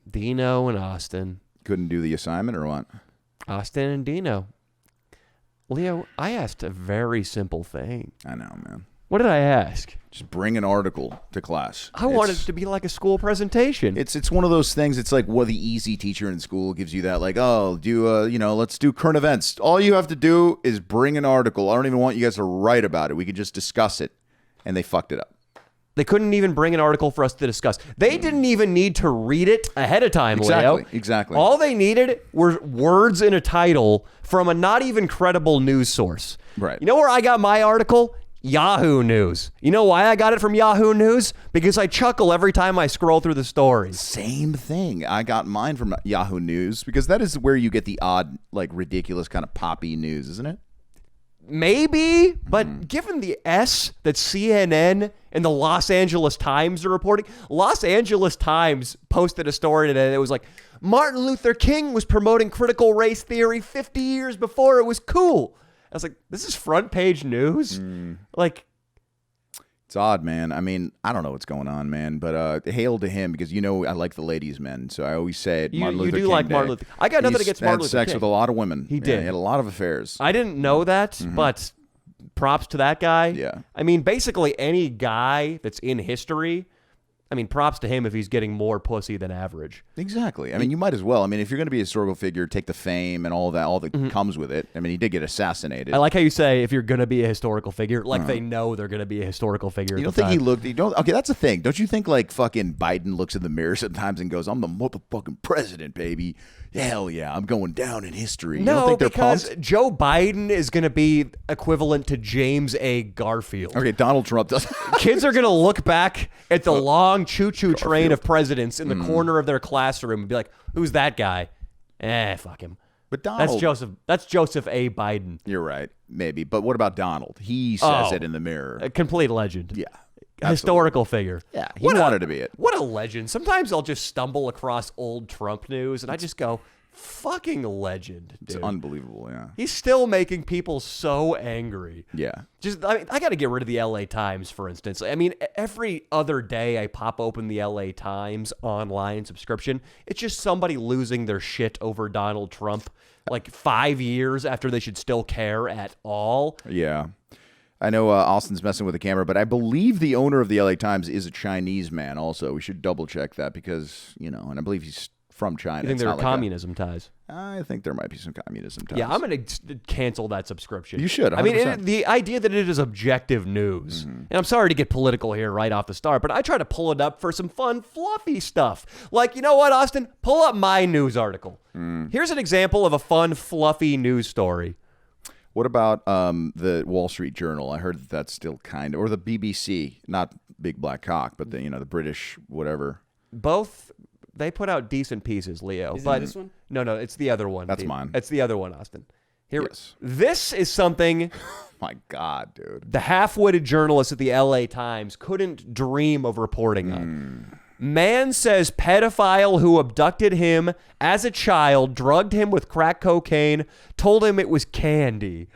Dino and Austin. Couldn't do the assignment or what? Austin and Dino. Leo, I asked a very simple thing. I know, man. What did I ask? Just bring an article to class. I wanted it to be like a school presentation. It's one of those things. It's like what the easy teacher in school gives you that, like, oh, let's do current events. All you have to do is bring an article. I don't even want you guys to write about it. We could just discuss it. And they fucked it up. They couldn't even bring an article for us to discuss. They didn't even need to read it ahead of time, Leo. Exactly. All they needed were words in a title from a not even credible news source. Right. You know where I got my article? Yahoo News. You know why I got it from Yahoo News? Because I chuckle every time I scroll through the stories. Same thing. I got mine from Yahoo News because that is where you get the odd, like, ridiculous kind of poppy news, isn't it? Maybe, but given the S that CNN and the Los Angeles Times are reporting, Los Angeles Times posted a story today that was like, Martin Luther King was promoting critical race theory 50 years before it was cool. I was like, this is front page news? Like, it's odd, man. I mean, I don't know what's going on, man, but hail to him because, I like the ladies' men, so I always say it. Martin Luther King like Day. Martin Luther. I got nothing against Martin Luther King. He had sex with a lot of women. He did. He had a lot of affairs. I didn't know that, but props to that guy. Yeah. I mean, basically any guy that's in history, I mean, props to him if he's getting more pussy than average. Exactly. I mean, you might as well. I mean, if you're going to be a historical figure, take the fame and all that comes with it. I mean, he did get assassinated. I like how you say if you're going to be a historical figure, like they know they're going to be a historical figure. You don't think he looked? Okay, that's the thing. Don't you think like fucking Biden looks in the mirror sometimes and goes, "I'm the motherfucking president, baby. Hell yeah, I'm going down in history." You don't think they're because pumped? Joe Biden is going to be equivalent to James A. Garfield. Okay, Donald Trump does. Kids are going to look back at the long choo-choo train of presidents in the corner of their classroom and be like, "Who's that guy? Fuck him." But Donald, That's Joseph A. Biden. You're right, maybe. But what about Donald? He says it in the mirror. A complete legend. Yeah. Historical figure. Yeah, he wanted to be it. What a legend. Sometimes I'll just stumble across old Trump news and I just go, fucking legend, dude. It's unbelievable, yeah. He's still making people so angry. Yeah. I got to get rid of the LA Times, for instance. I mean, every other day I pop open the LA Times online subscription. It's just somebody losing their shit over Donald Trump like 5 years after they should still care at all. Yeah. I know Austin's messing with the camera, but I believe the owner of the LA Times is a Chinese man also. We should double check that because, and I believe he's from China. You think there are communism ties? I think there might be some communism ties. Yeah, I'm going to cancel that subscription. You should, 100%. I mean, the idea that it is objective news, and I'm sorry to get political here right off the start, but I try to pull it up for some fun, fluffy stuff. Like, you know what, Austin? Pull up my news article. Here's an example of a fun, fluffy news story. What about the Wall Street Journal? I heard that's still or the BBC, not Big Black Cock, but the British whatever. Both, they put out decent pieces, Leo. Isn't this one? No, it's the other one. That's mine. It's the other one, Austin. Here, yes. This is something. My God, dude. The half-witted journalist at the LA Times couldn't dream of reporting on. Man says pedophile who abducted him as a child, drugged him with crack cocaine, told him it was candy.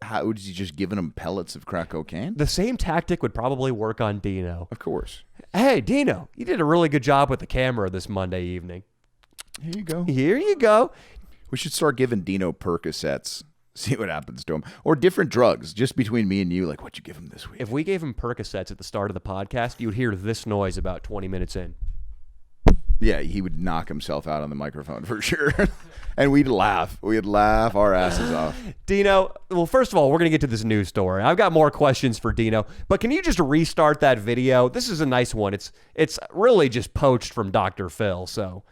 How was he just giving him pellets of crack cocaine? The same tactic would probably work on Dino. Of course. Hey, Dino, you did a really good job with the camera this Monday evening. Here you go. Here you go. We should start giving Dino Percocets. See what happens to him. Or different drugs, just between me and you. Like, what'd you give him this week? If we gave him Percocets at the start of the podcast, you would hear this noise about 20 minutes in. Yeah, he would knock himself out on the microphone for sure. And we'd laugh. We'd laugh our asses off. Dino, well, first of all, we're going to get to this news story. I've got more questions for Dino, but can you just restart that video? This is a nice one. It's really just poached from Dr. Phil, so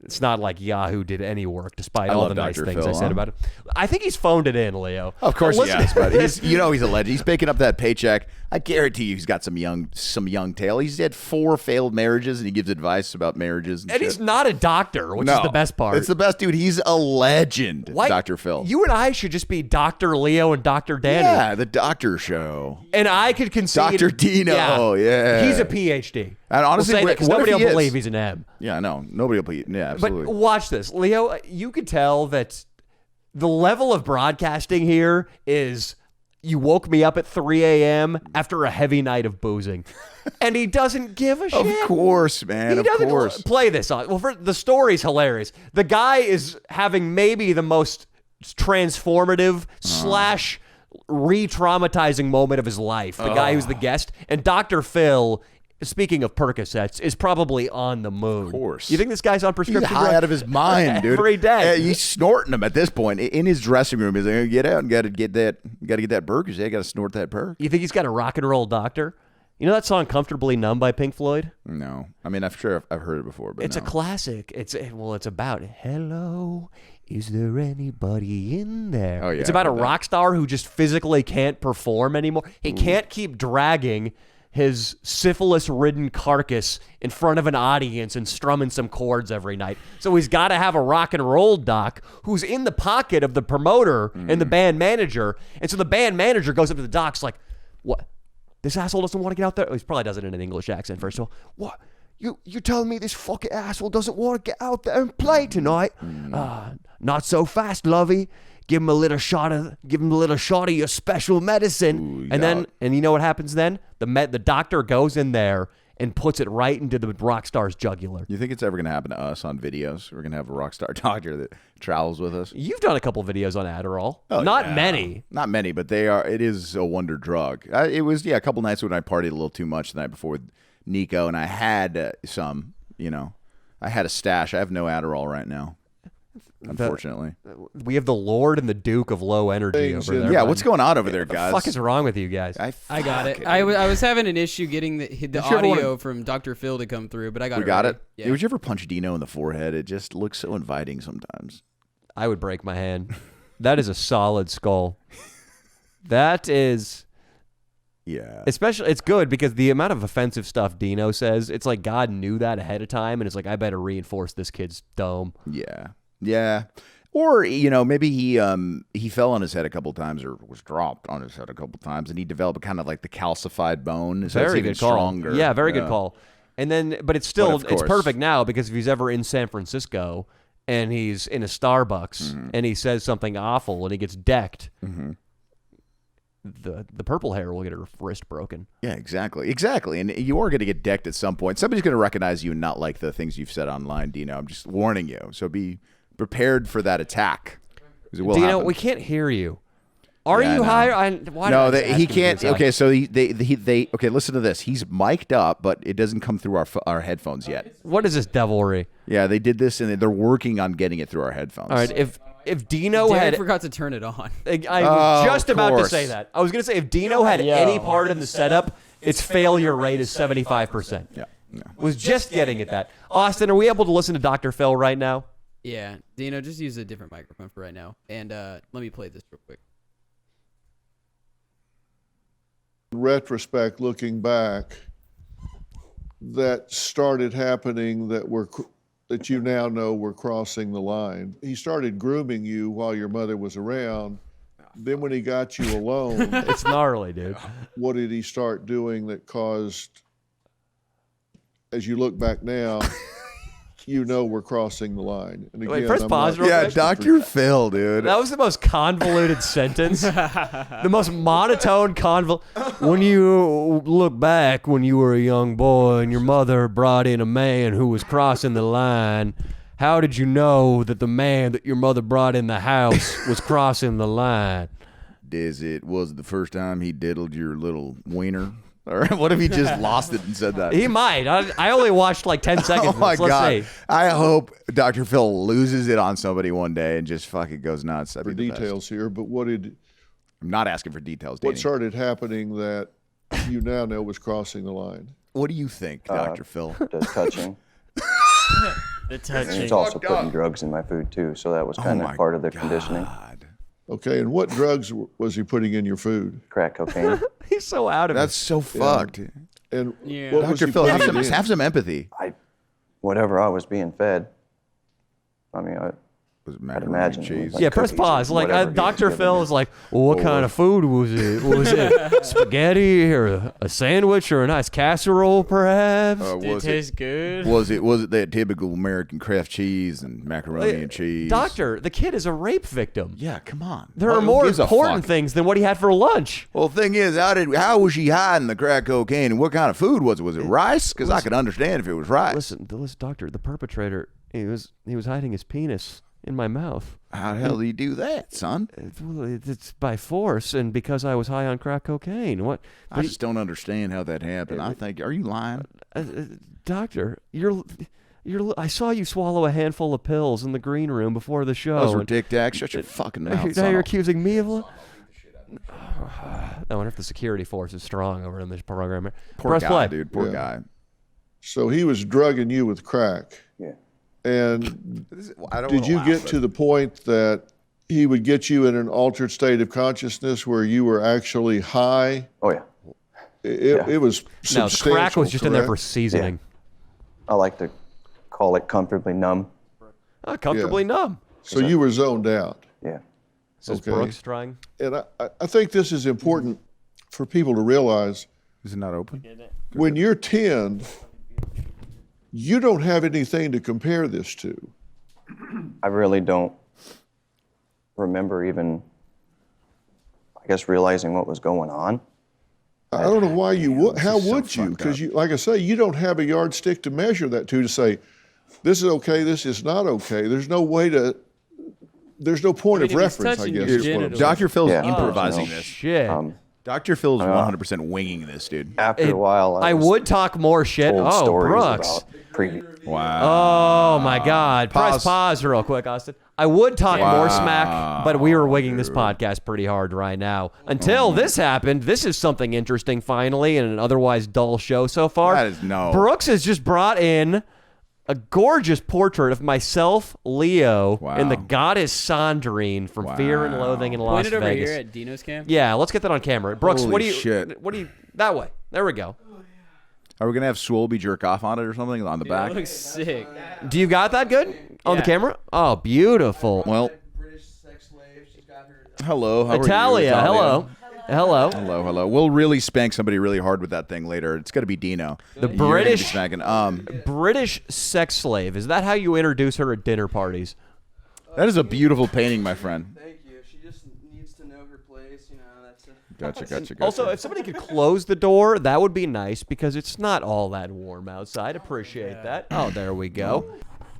it's not like Yahoo did any work, despite all the nice things I said about it. I think he's phoned it in, Leo. Of course he has, but he's a legend. He's picking up that paycheck. I guarantee you he's got some young tail. He's had 4 failed marriages, and he gives advice about marriages and shit. He's not a doctor, which is the best part. It's the best, dude. He's a legend, Dr. Phil. You and I should just be Dr. Leo and Dr. Daniel. Yeah, the doctor show. And I could concede. Dr. Dino, yeah. He's a PhD. And honestly, we'll say that 'cause nobody will believe he's an M. Yeah, no, nobody will believe. Yeah, absolutely. But watch this, Leo. You could tell that the level of broadcasting here is you woke me up at 3 a.m. after a heavy night of boozing. And he doesn't give a shit. Of course, man. He Of doesn't course. play this on. Well, the story's hilarious. The guy is having maybe the most transformative slash re-traumatizing moment of his life. The guy who's the guest. And Dr. Phil, speaking of Percocets, is probably on the moon. Of course. You think this guy's on He's prescription high drugs? out of his mind, dude. Every day. He's snorting them at this point in his dressing room. He's like, get out and got to get that Percocet. Got to snort that perk. You think he's got a rock and roll doctor? You know that song "Comfortably Numb" by Pink Floyd? No, I mean, I'm sure I've heard it before, but It's no. a classic. It's about hello. Is there anybody in there? Oh, yeah, it's about a I've heard that. rock star who just physically can't perform anymore. He can't keep dragging his syphilis-ridden carcass in front of an audience and strumming some chords every night. So he's got to have a rock and roll doc who's in the pocket of the promoter and the band manager. And so the band manager goes up to the doc's like, "What? This asshole doesn't want to get out there?" He probably does it in an English accent first of all. "What? You telling me this fucking asshole doesn't want to get out there and play tonight? Not so fast, lovey. Give him a little shot of your special medicine." And you know what happens then? The doctor goes in there and puts it right into the rock star's jugular. You think it's ever going to happen to us on videos? We're going to have a rock star doctor that travels with us? You've done a couple videos on Adderall. Oh, Not yeah. many. Not many, but it is a wonder drug. It was, a couple nights when I partied a little too much the night before with Nico, and I had some, I had a stash. I have no Adderall right now, unfortunately. We have the Lord and the Duke of low energy over there. Yeah, bud. what's going on over there, What the guys? fuck is wrong with you guys? I got it. I was having an issue getting the audio from Dr. Phil to come through, but I got it. We got ready. it? Yeah. Would you ever punch Dino in the forehead? It just looks so inviting sometimes. I would break my hand. That is a solid skull. That is... Yeah. Especially, it's good because the amount of offensive stuff Dino says, it's like God knew that ahead of time, and it's like, I better reinforce this kid's dome. Yeah. Yeah. Or, maybe he fell on his head a couple times or was dropped on his head a couple times, and he developed kind of like the calcified bone. So Very it's even good call. stronger. Yeah, very good call. And then, but it's still, But of it's course. perfect now because if he's ever in San Francisco and he's in a Starbucks and he says something awful and he gets decked, the purple hair will get her wrist broken. Yeah, exactly. And you are going to get decked at some point. Somebody's going to recognize you and not like the things you've said online, Dino. I'm just warning you. So be prepared for that attack. 'Cause it will Dino, happen. we can't hear you. Are Yeah, you I know. high? Why No, did I just he ask him can't. this? Okay, so they okay. Listen to this. He's mic'd up, but it doesn't come through our headphones yet. What is this devilry? Yeah, they did this, and they're working on getting it through our headphones. All right, if Dino Dad had... forgot to turn it on. I was just of about to course. say that. I was going to say if Dino had any part in the setup, its failure rate is 75%. Yeah. No. Was just getting at that. Austin, are we able to listen to Dr. Phil right now? Yeah, Dino, just use a different microphone for right now. And let me play this real quick. In retrospect, looking back, that started happening that you now know were crossing the line. He started grooming you while your mother was around. Then when he got you alone, It's gnarly, dude. what did he start doing that caused, as you look back now, we're crossing the line? And Wait, press I'm pause not- real Yeah, quick. Dr. Phil, dude. That was the most convoluted sentence. The most monotone When you look back when you were a young boy and your mother brought in a man who was crossing the line, how did you know that the man that your mother brought in the house was crossing the line? Was the first time he diddled your little wiener? Or what if he just lost it and said that? He might. I only watched like 10 seconds. Oh my of this. Let's God! see. I hope Dr. Phil loses it on somebody one day and just fucking goes nuts. That'd For be the best. details here, but I'm not asking for details, Danny. what started happening that you now know was crossing the line? What do you think, Dr. Phil? The touching. The And touching. he's also putting drugs in my food too, so that was kind of part of the conditioning. God. Okay, and what drugs was he putting in your food? Crack cocaine. He's so out of That's it. so fucked. And Yeah. what was Dr. he Phil, putting have in? some empathy. Whatever I was being fed. I mean, Was it I'd macaroni imagine. and cheese? Like Yeah, press cookies or pause. Like whatever Dr. he's Phil given is like, well, what kind of food was it? Was it spaghetti or a sandwich or a nice casserole, perhaps? Did it taste good? Was it that typical American Kraft cheese and macaroni and cheese? Doctor, the kid is a rape victim. Yeah, come on. There are Who more gives a important fuck? things than what he had for lunch. Well, the thing is, how was she hiding the crack cocaine, and what kind of food was it? Was it rice? Because I could understand if it was rice. Listen, doctor, the perpetrator, he was hiding his penis in my mouth. How the hell do you do that, son? It's by force and because I was high on crack cocaine. What? I just don't understand how that happened. I think, are you lying? Doctor, I saw you swallow a handful of pills in the green room before the show. Those were and- Dick Dack. Shut your fucking mouth, Now son. you're accusing me of. I wonder if the security force is strong over in this program. Poor Press guy, play. dude. Poor Yeah. guy. So he was drugging you with crack. Yeah. And I don't did wanna you laugh, get but- to the point that he would get you in an altered state of consciousness where you were actually high? Oh yeah. It was No, substantial. crack was just in there for correct? seasoning. I like to call it comfortably numb. Comfortably numb. So you were zoned out. Yeah. Says Okay. Brooks trying. And I think this is important for people to realize. Is it not open? When you're 10, you don't have anything to compare this to. I really don't remember even, I guess, realizing what was going on. I don't know why you would. How is so would you? fucked Because up. you, like I say, you don't have a yardstick to measure that to say, this is okay, this is not okay. There's no way to. There's no point I of mean, if he's reference, I touching guess. your is what I'm genitals- saying. Dr. Phil's Yeah. improvising Oh, this. Shit. Dr. Phil's 100% winging this, dude. After a while, I was would talk more shit. told Oh, stories Brooks. about previous. Wow. Oh my God! Press pause real quick, Austin. I would talk more smack, but we were winging this podcast pretty hard right now. Until this happened, this is something interesting finally in an otherwise dull show so far. That is no. Brooks has just brought in a gorgeous portrait of myself, Leo, Wow. and the goddess Sandrine from Fear and Loathing in Las Point it over Vegas. here at Dino's camp. Yeah, let's get that on camera. Brooks, Holy what do you? shit. What do you? That way. There we go. Are we going to have Swolby jerk off on it or something on the back? That looks sick. Do you got that good on the Yeah. camera? Oh, beautiful. Well, hello. How are you, Italia, hello. Hello. Hello, hello. We'll really spank somebody really hard with that thing later. It's got to be Dino. The You're gonna be British- smacking. British sex slave. Is that how you introduce her at dinner parties? That is a beautiful painting, my friend. Thank you. She just needs to know her place. You know, that's it. Gotcha. Also, if somebody could close the door, that would be nice because it's not all that warm outside. Appreciate that. Oh, there we go.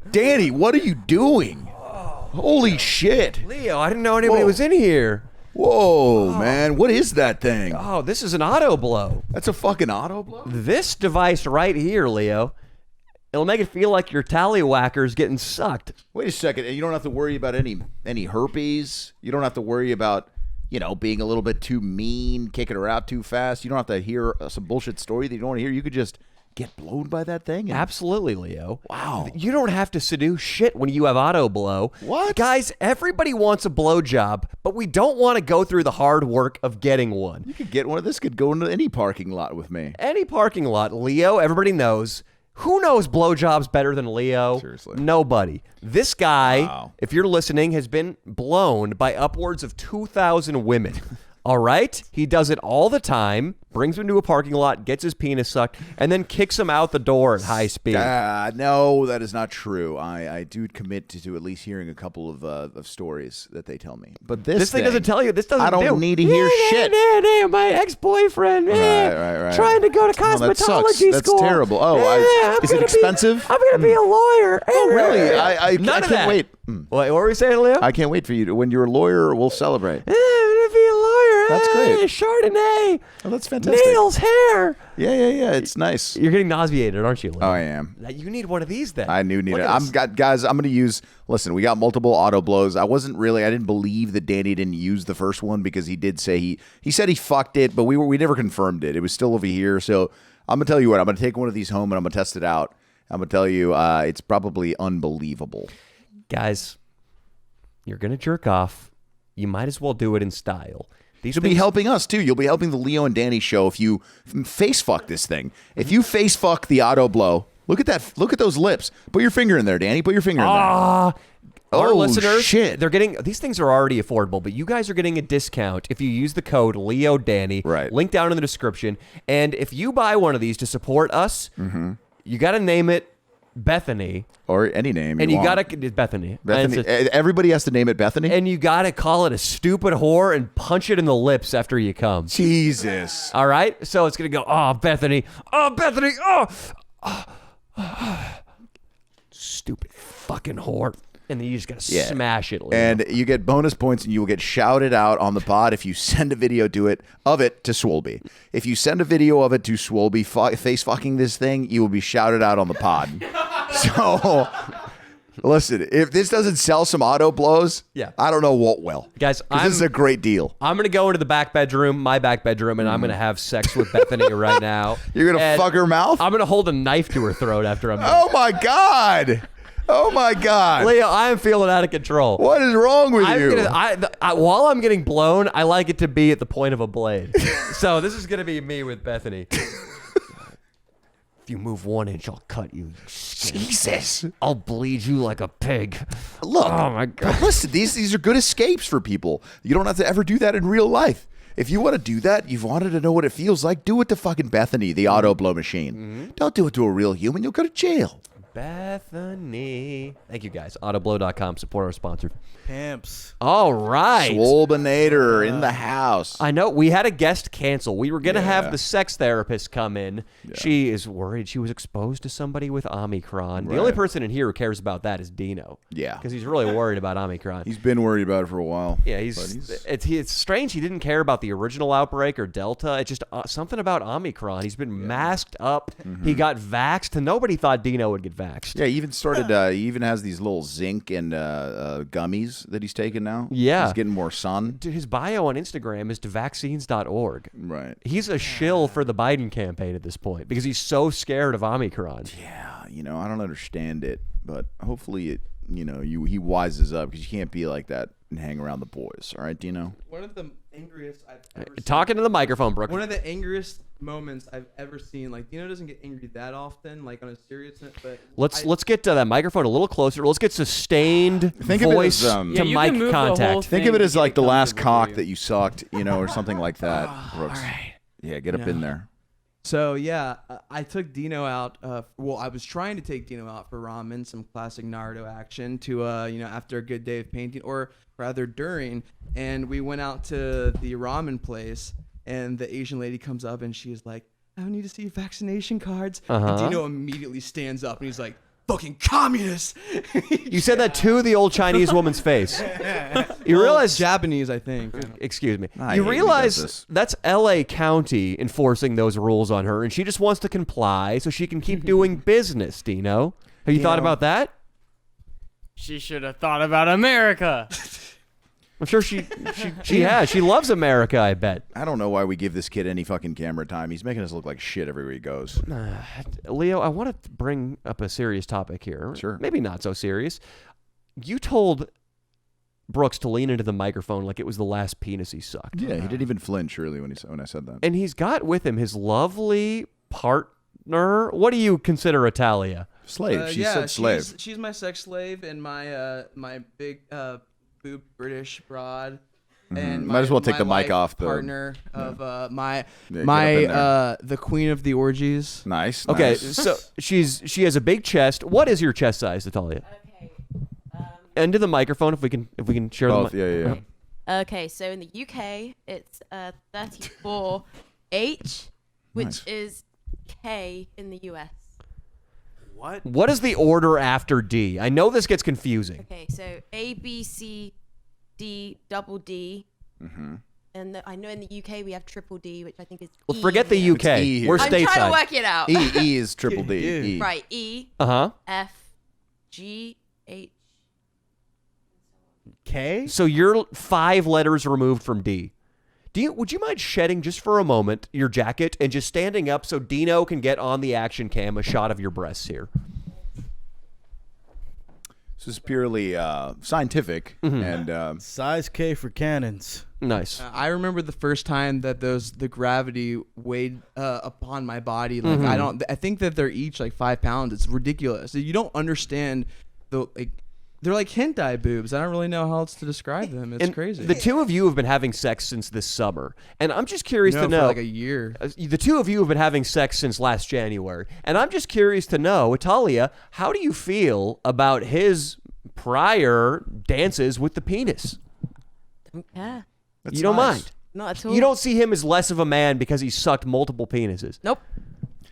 Danny, what are you doing? Holy shit. Leo, I didn't know anybody Whoa. was in here. Whoa, man. What is that thing? Oh, this is an Autoblow. That's a fucking Autoblow? This device right here, Leo, it'll make it feel like your tallywhacker's getting sucked. Wait a second. You don't have to worry about any herpes. You don't have to worry about, being a little bit too mean, kicking her out too fast. You don't have to hear some bullshit story that you don't want to hear. You could just get blown by that thing. and- Absolutely, Leo. Wow. You don't have to seduce shit when you have Autoblow. What? Guys, everybody wants a blowjob, but we don't want to go through the hard work of getting one. You could get one of this. Could go into any parking lot with me. Any parking lot, Leo, everybody knows. Who knows blowjobs better than Leo? Seriously. Nobody. This guy, Wow. if you're listening, has been blown by upwards of 2,000 women. All right? He does it all the time, brings him to a parking lot, gets his penis sucked, and then kicks him out the door at high speed. No, that is not true. I do commit to at least hearing a couple of stories that they tell me. But this This thing doesn't tell you. This doesn't I don't do. need to hear shit. My ex-boyfriend. Right. Trying to go to Oh, that sucks. cosmetology That's school. terrible. Oh, I'm is it gonna expensive? I'm going to be a lawyer. Oh, really? I None of can't that. wait. What were we saying, Leo? I can't wait for you to. When you're a lawyer, we'll celebrate. I'm going to be a lawyer. That's great. Chardonnay. Oh, that's fantastic. Nails, hair. Yeah. It's nice. You're getting nauseated, aren't you, Leo? Oh, I am. You need one of these then. I do need Look it. at this. Guys, I'm going to use. Listen, we got multiple auto blows. I didn't believe that Danny didn't use the first one because he did say he said he fucked it, but we never confirmed it. It was still over here. So I'm going to tell you what. I'm going to take one of these home and I'm going to test it out. I'm going to tell you it's probably unbelievable. Guys, you're going to jerk off. You might as well do it in style. These You'll be things- helping us too. You'll be helping the Leo and Danny show if you face fuck this thing. If you face fuck the auto blow, look at that. Look at those lips. Put your finger in there, Danny. Put your finger in there. our Oh, listeners, shit. they're getting these things are already affordable, but you guys are getting a discount if you use the code LeoDanny. Right. Link down in the description. And if you buy one of these to support us, you got to name it Bethany. Or any name And you want. got to Bethany. Bethany. And, it's Everybody has to name it Bethany? and you got to call it a stupid whore and punch it in the lips after you come. Jesus. All right? So it's going to go, oh, Bethany. Oh, Bethany. Oh. Stupid fucking whore. And then you just got to Yeah. smash it. Leo. And you get bonus points, and you will get shouted out on the pod if you send a video of it to Swolby. If you send a video of it to Swolby face fucking this thing, you will be shouted out on the pod. So, listen, if this doesn't sell some auto blows, Yeah. I don't know what will. Guys, 'Cause this is a great deal. I'm going to go into the back bedroom, my back bedroom, and I'm going to have sex with Bethany right now. You're gonna And fuck her mouth? I'm going to hold a knife to her throat after I'm done. Oh my god! Oh my god! Leo, I am feeling out of control. What is wrong with you? While I'm getting blown, I like it to be at the point of a blade. So this is going to be me with Bethany. If you move 1 inch, I'll cut you. Jesus! I'll bleed you like a pig. Look, Oh my God. listen, these are good escapes for people. You don't have to ever do that in real life. If you want to do that, you've wanted to know what it feels like, do it to fucking Bethany, the auto blow machine. Don't do it to a real human. You'll go to jail. Bethany. Thank you, guys. Autoblow.com. Support our sponsor. Pimps. All right. Swolbinator in the house. I know we had a guest cancel. We were going to Yeah. have the sex therapist come in. She is worried she was exposed to somebody with Omicron. The only person in here who cares about that is Dino. Yeah. Because he's really worried about Omicron. He's been worried about it for a while. Yeah, But it's strange he didn't care about the original outbreak or Delta. It's just something about Omicron. He's been masked up. He got vaxxed. And nobody thought Dino would get vaxxed. Yeah, he even started. He even has these little zinc and gummies that he's taking now. Yeah. he's getting more sun. Dude, his bio on Instagram is to vaccines.org. Right. He's a shill for the Biden campaign at this point because he's so scared of Omicron. Yeah, I don't understand it, but hopefully it. He wises up because you can't be like that and hang around the boys. All right, Dino. One of the angriest I've ever seen. Talking to the microphone, Brooke. One of the angriest moments I've ever seen. Like, Dino doesn't get angry that often, like on a serious note, but Let's get to that microphone a little closer. Let's get sustained Think of it voice as, Yeah, to you can mic move the whole contact. Think of it thing as to like get the last comfortable for cock you. that you sucked, or something like that, Brooks. Yeah, get up in there. So yeah, I took Dino out. Well, I was trying to take Dino out for ramen, some classic Naruto action to after a good day of painting, or rather during. And we went out to the ramen place, and the Asian lady comes up and she's like, "I need to see your vaccination cards." And Dino immediately stands up and he's like, "Fucking communist!" You said that to the old Chinese woman's face. You realize, Japanese, I think. excuse me. I You hate when he does realize this. that's L.A. County enforcing those rules on her, and she just wants to comply so she can keep doing business. Dino, have you thought about that? She should have thought about America. I'm sure she has. She loves America, I bet. I don't know why we give this kid any fucking camera time. He's making us look like shit everywhere he goes. Leo, I want to bring up a serious topic here. Sure. Maybe not so serious. You told Brooks to lean into the microphone like it was the last penis he sucked. Yeah, he didn't even flinch early when I said that. And he's got with him his lovely partner. What do you consider Italia? Slave. She said slave. She's my sex slave and my big boob British broad. And Might as well take my the mic life off the- partner of Yeah, get up in there. the queen of the orgies. Nice. Okay, nice. so she has a big chest. What is your chest size, Italia? Okay. Into the microphone if we can share Both. the Yeah. Okay, so in the UK, it's 34H, which Nice. is K in the US. What is the order after D? I know this gets confusing. Okay, so A, B, C, D, double D. Mm-hmm. And I know in the UK we have triple D, which I think is Well, E forget the here. UK. E here. We're I'm trying to stateside. work it out. E is triple D. E. Right, E, Uh-huh. F, G, H. K? So you're 5 letters removed from D. Would you mind shedding just for a moment your jacket and just standing up so Dino can get on the action cam a shot of your breasts here? This is purely scientific and Size K for cannons. Nice. I remember the first time that the gravity weighed upon my body. Like I think that they're each like 5 pounds. It's ridiculous. You don't understand the they're like hentai boobs. I don't really know how else to describe them. It's And crazy. the two of you have been having sex since this summer, and I'm just curious to for know. like a year. The two of you have been having sex since last January, and I'm just curious to know, Italia, how do you feel about his prior dances with the penis? Yeah. That's You don't nice. mind. Not at all. You don't see him as less of a man because he sucked multiple penises. Nope.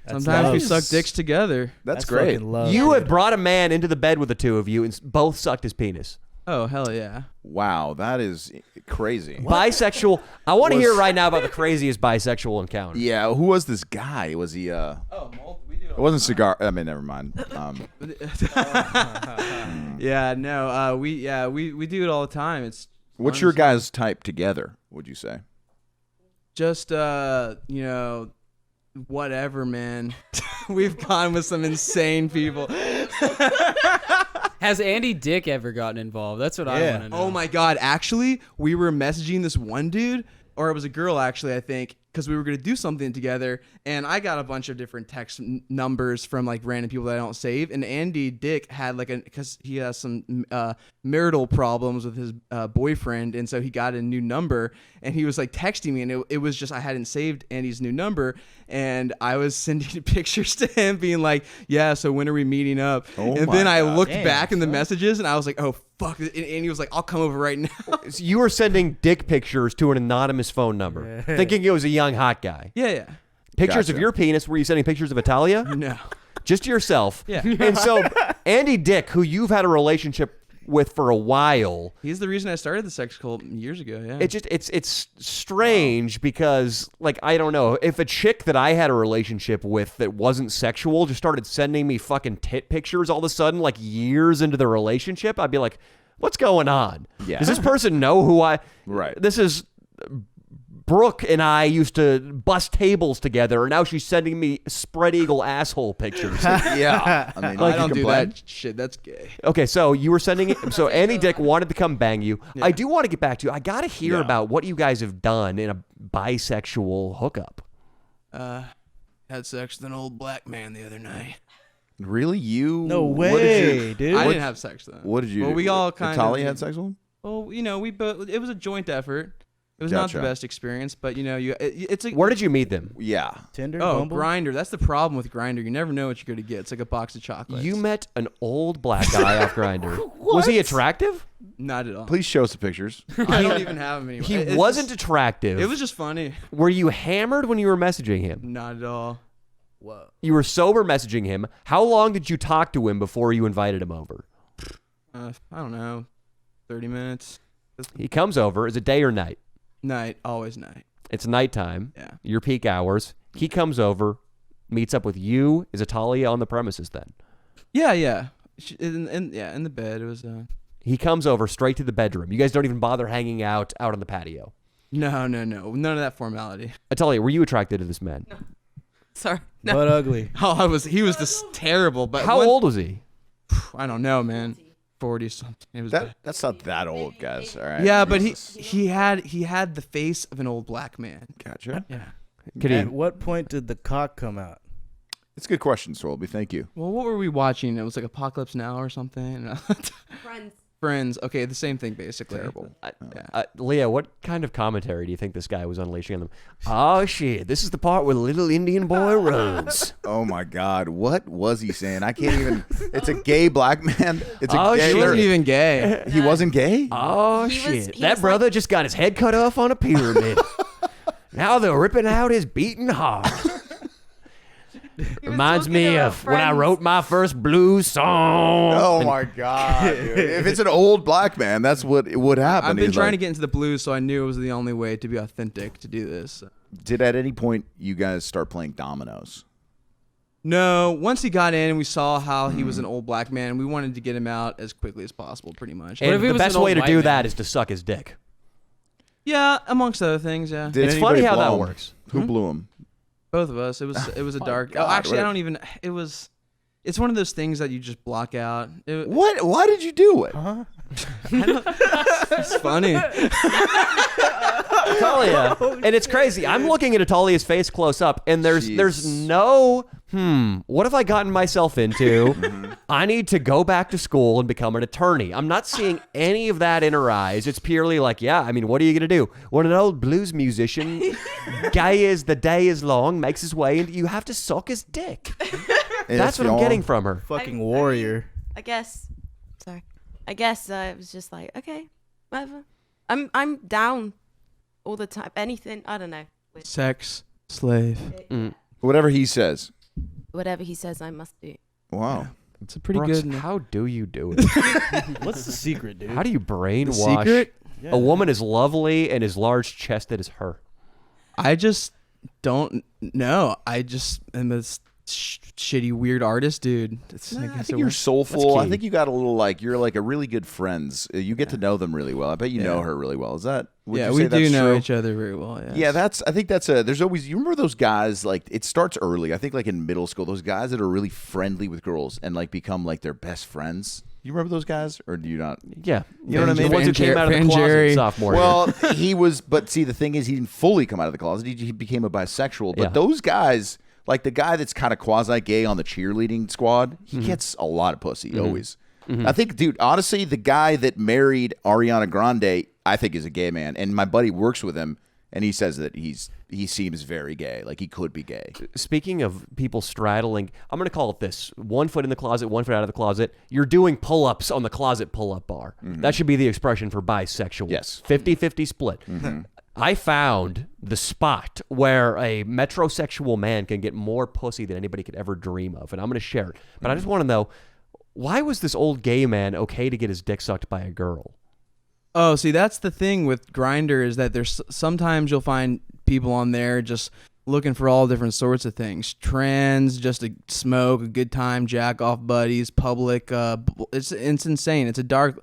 Sometimes we love. suck dicks together. That's great. fucking love. You have brought a man into the bed with the two of you and both sucked his penis. Oh hell yeah. Wow, that is crazy. Bisexual. I want to hear right now about the craziest bisexual encounter. Yeah, who was this guy? Was he? Oh, we do. It wasn't cigar. I mean, never mind. Yeah, no. We do it all the time. It's What's fun your as- guys' type together? Would you say? Just whatever, man. We've gone with some insane people. Has Andy Dick ever gotten involved? That's what I Yeah. want to know. Oh my god, actually, we were messaging this one dude, or it was a girl actually, I think, because we were going to do something together, and I got a bunch of different text numbers from like random people that I don't save, and Andy Dick had because he has some marital problems with his boyfriend, and so he got a new number, and he was like texting me, and it was just I hadn't saved Andy's new number, and I was sending pictures to him being like, yeah, so when are we meeting up? Oh and my then I God. looked Damn, back in the son. messages, and I was like, oh fuck, and Andy was like, I'll come over right now. So you were sending dick pictures to an anonymous phone number, thinking it was a young hot guy. Yeah. Pictures of Gotcha. your penis. Were you sending pictures of Italia? No. Just to yourself. Yeah. And so Andy Dick, who you've had a relationship with for a while, He's the reason I started the sex cult years ago. Yeah. it's strange because, like, I don't know, if a chick that I had a relationship with that wasn't sexual just started sending me fucking tit pictures all of a sudden, like years into the relationship, I'd be like, what's going on? Yeah. Does this person know who I... Right. This is... Brooke and I used to bust tables together, and now she's sending me spread eagle asshole pictures. Yeah. I mean, I you don't do complain? that shit. That's gay. Okay, so you were sending it. So Andy Dick wanted to come bang you. I do want to get back to you. I got to hear Yeah. about what you guys have done in a bisexual hookup. Had sex with an old black man the other night. Really? You? No What did way, you, dude. I didn't have sex with him. What did you? Well, we all kind Italia of. had sex with him? Well, we both. It was a joint effort. It was not Gotcha. the best experience, but it's like Where did you meet them? Yeah. Tinder, oh Bumble? Grinder. That's the problem with Grinder. You never know what you're gonna get. It's like a box of chocolates. You met an old black guy off Grindr. Was he attractive? Not at all. Please show us the pictures. I don't even have him anymore. He It's wasn't just- attractive. It was just funny. Were you hammered when you were messaging him? Not at all. Whoa. You were sober messaging him. How long did you talk to him before you invited him over? I don't know. 30 minutes. He comes over. Is it day or night? Night. Always night. It's nighttime. Yeah. Your peak hours. He comes over, meets up with you. Is Italia on the premises then? Yeah. In the bed. It was. He comes over straight to the bedroom. You guys don't even bother hanging out on the patio. No. None of that formality. Italia, were you attracted to this man? Sorry. No. But ugly. Oh, he was just terrible. But How old was he? I don't know, man. 40 something. It was bad. That's not that old, guys. All right. Yeah, but Jesus. he had the face of an old black man. Gotcha. Yeah. Could he? At what point did the cock come out? It's a good question, Sorlby. Thank you. Well, what were we watching? It was like Apocalypse Now or something. Friends. Friends. Okay, the same thing basically. Terrible. Leah, what kind of commentary do you think this guy was unleashing on them? Oh shit! This is the part where the little Indian boy runs. Oh my God, what was he saying? I can't even. It's a gay black man. It's a Oh, gay. He wasn't even gay. He wasn't gay. Oh He was- shit! he That was brother like- just got his head cut off on a pyramid. Now they're ripping out his beating heart. Reminds talking me about of when I Friends. wrote my first blues song. Oh my God, dude. If it's an old black man, that's what would happen. I've been He's trying to like- get into the blues, so I knew it was the only way to be authentic to do this. Did at any point you guys start playing dominoes? No, once he got in and we saw how he was an old black man, we wanted to get him out as quickly as possible, pretty much. And if he the was best an way old to white do man? that is to suck his dick. Yeah, amongst other things, yeah. Did It's anybody funny how blow that him? works. Who blew him? Both of us. It was a dark. God, Oh, actually, what- I don't even. It was. It's one of those things that you just block out. What? Why did you do it? It's funny. Italia, and it's crazy. I'm looking at Italia's face close up, and there's Jeez. no what have I gotten myself into? I need to go back to school and become an attorney. I'm not seeing any of that in her eyes. It's purely like, yeah, I mean, what are you going to do? When an old blues musician, gay as the day is long, makes his way into, you have to suck his dick. That's what I'm getting from her. Fucking warrior. I guess. Sorry. I guess it was just like, okay, whatever. I'm down all the time. Anything. I don't know. Sex slave. Whatever he says. Whatever he says, I must do. Wow. It's a pretty Brooks, good. how do you do it? What's the secret, dude? How do you brainwash secret? a woman as lovely and as large chested as her? I just don't know. I just am a shitty weird artist, dude. I think you're soulful. I think you got a little you're like a really good friends. You get to know them really well. I bet you know her really well. Is that? Would you say we do that's know true? each other very well. Yes. Yeah, I think that's there's always, you remember those guys, like, it starts early. I think like in middle school, those guys that are really friendly with girls and like become like their best friends. You remember those guys, or do you not? Yeah. You know what I mean? The ones who came out of the Van closet Jerry. sophomore year. Well, he was, but see, the thing is, he didn't fully come out of the closet. He became a bisexual. But Yeah. those guys, like the guy that's kind of quasi-gay on the cheerleading squad, he gets a lot of pussy, always. I think, dude, honestly, the guy that married Ariana Grande, I think is a gay man. And my buddy works with him, and he says that he seems very gay. Like, he could be gay. Speaking of people straddling, I'm going to call it this. 1 foot in the closet, 1 foot out of the closet. You're doing pull-ups on the closet pull-up bar. That should be the expression for bisexual. Yes. 50-50 split. I found the spot where a metrosexual man can get more pussy than anybody could ever dream of, and I'm going to share it. But I just want to know, why was this old gay man okay to get his dick sucked by a girl? Oh, see, that's the thing with Grindr is that there's sometimes you'll find people on there just looking for all different sorts of things. Trans, just to smoke, a good time, jack off buddies, public. It's insane. It's a dark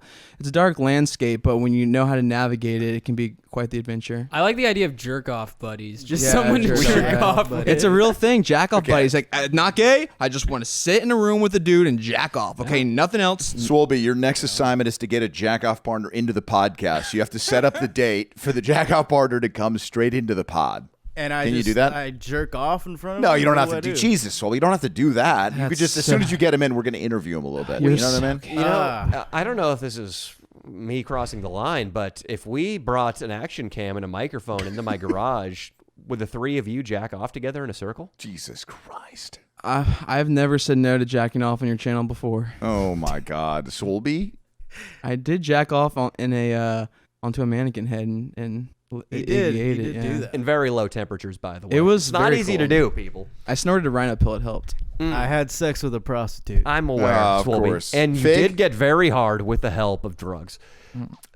landscape, but when you know how to navigate it, it can be quite the adventure. I like the idea of jerk off buddies. Just Yeah, someone to jerk jerk off off. buddies. with. It's a real thing. Jack off buddies. Like, not gay. I just want to sit in a room with a dude and jack off. Okay, nothing else. Swolby, your next assignment is to get a jack-off partner into the podcast. You have to set up the date for the jack-off partner to come straight into the pod. And Can you do that? I jerk off in front of No, him? you don't What have to do. do. Jesus, Swolby, you don't have to do that. You could just, as soon as you get him in, we're going to interview him a little bit. You know what I mean? You know, I don't know if this is me crossing the line, but if we brought an action cam and a microphone into my garage, would the three of you jack off together in a circle? Jesus Christ. I've never said no to jacking off on your channel before. Oh, my God. Swolby? I did jack off onto a mannequin head and He did yeah. do that. In very low temperatures, by the way. It was it's not very easy to cold. do, people. I snorted a rhino pill. It helped. I had sex with a prostitute. I'm aware, Of Swolby. course. And you Fig? did get very hard with the help of drugs.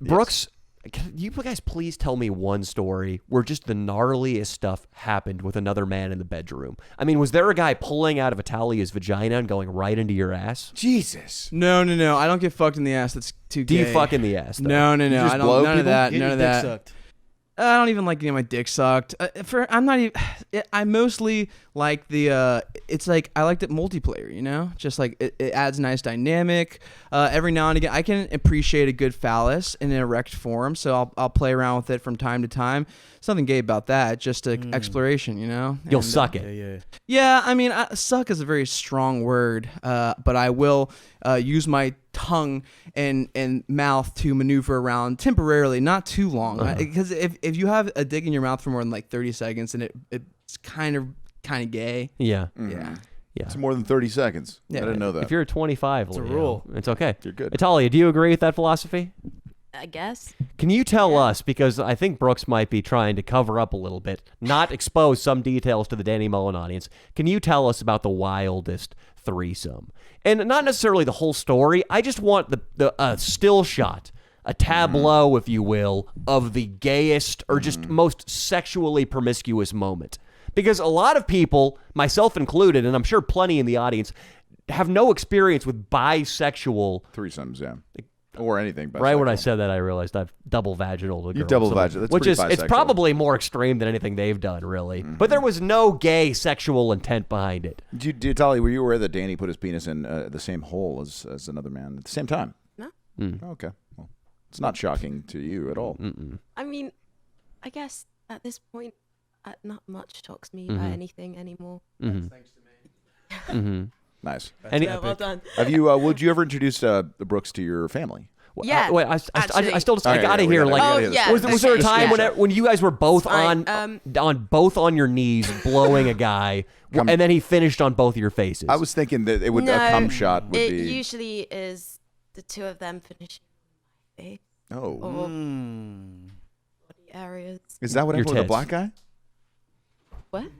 Brooks, can you guys please tell me one story where just the gnarliest stuff happened with another man in the bedroom? I mean, was there a guy pulling out of Italia's vagina and going right into your ass? Jesus. No. I don't get fucked in the ass. That's too Do gay. you fuck in the ass, though? No. just I blow don't. None of people? that. Get None your of dick that. sucked. I don't even like getting my dick sucked. I'm not even. I mostly like the. It's like I like the multiplayer. You know, just like it adds nice dynamic. Every now and again, I can appreciate a good phallus in an erect form, so I'll play around with it from time to time. Something gay about that. Just exploration. You know. You'll And, suck it. Yeah. Yeah, I mean, suck is a very strong word, but I will use my tongue and mouth to maneuver around temporarily, not too long. Because if you have a dick in your mouth for more than like 30 seconds, and it's kind of gay. Yeah. Yeah. Yeah. It's more than 30 seconds. Yeah. I didn't know that. If you're 25, It's a Leo, rule. it's okay. You're good. Italia, do you agree with that philosophy? I guess. Can you tell us, because I think Brooks might be trying to cover up a little bit, not expose some details to the Danny Mullen audience, can you tell us about the wildest threesome? And not necessarily the whole story. I just want the still shot, a tableau, if you will, of the gayest or just most sexually promiscuous moment. Because a lot of people, myself included, and I'm sure plenty in the audience, have no experience with bisexual. Threesomes, yeah. Or anything. Right when I bisexual. said that, I realized I've double vaginal. You double vaginal. That's which pretty is it's bisexual. probably more extreme than anything they've done, really. But there was no gay sexual intent behind it. Tali, were you aware that Danny put his penis in the same hole as another man at the same time? No. Oh, okay. Well, it's not shocking to you at all. I mean, I guess at this point, not much shocks me about anything anymore. Thanks to me. Nice. And Yeah, well done. Have you? Would you ever introduce Brooks to your family? Yeah. wait, I still just, I Oh, yeah, gotta yeah, we hear gotta- like. we gotta Oh, hear this. yeah. Was there a time Yeah. when you guys were both Fine, on both on your knees blowing a guy, and then he finished on both of your faces? I was thinking that it would No, a cum shot would it be. usually is the two of them finishing my face Oh, or body areas. is that what Your happened with the tits. black guy? What?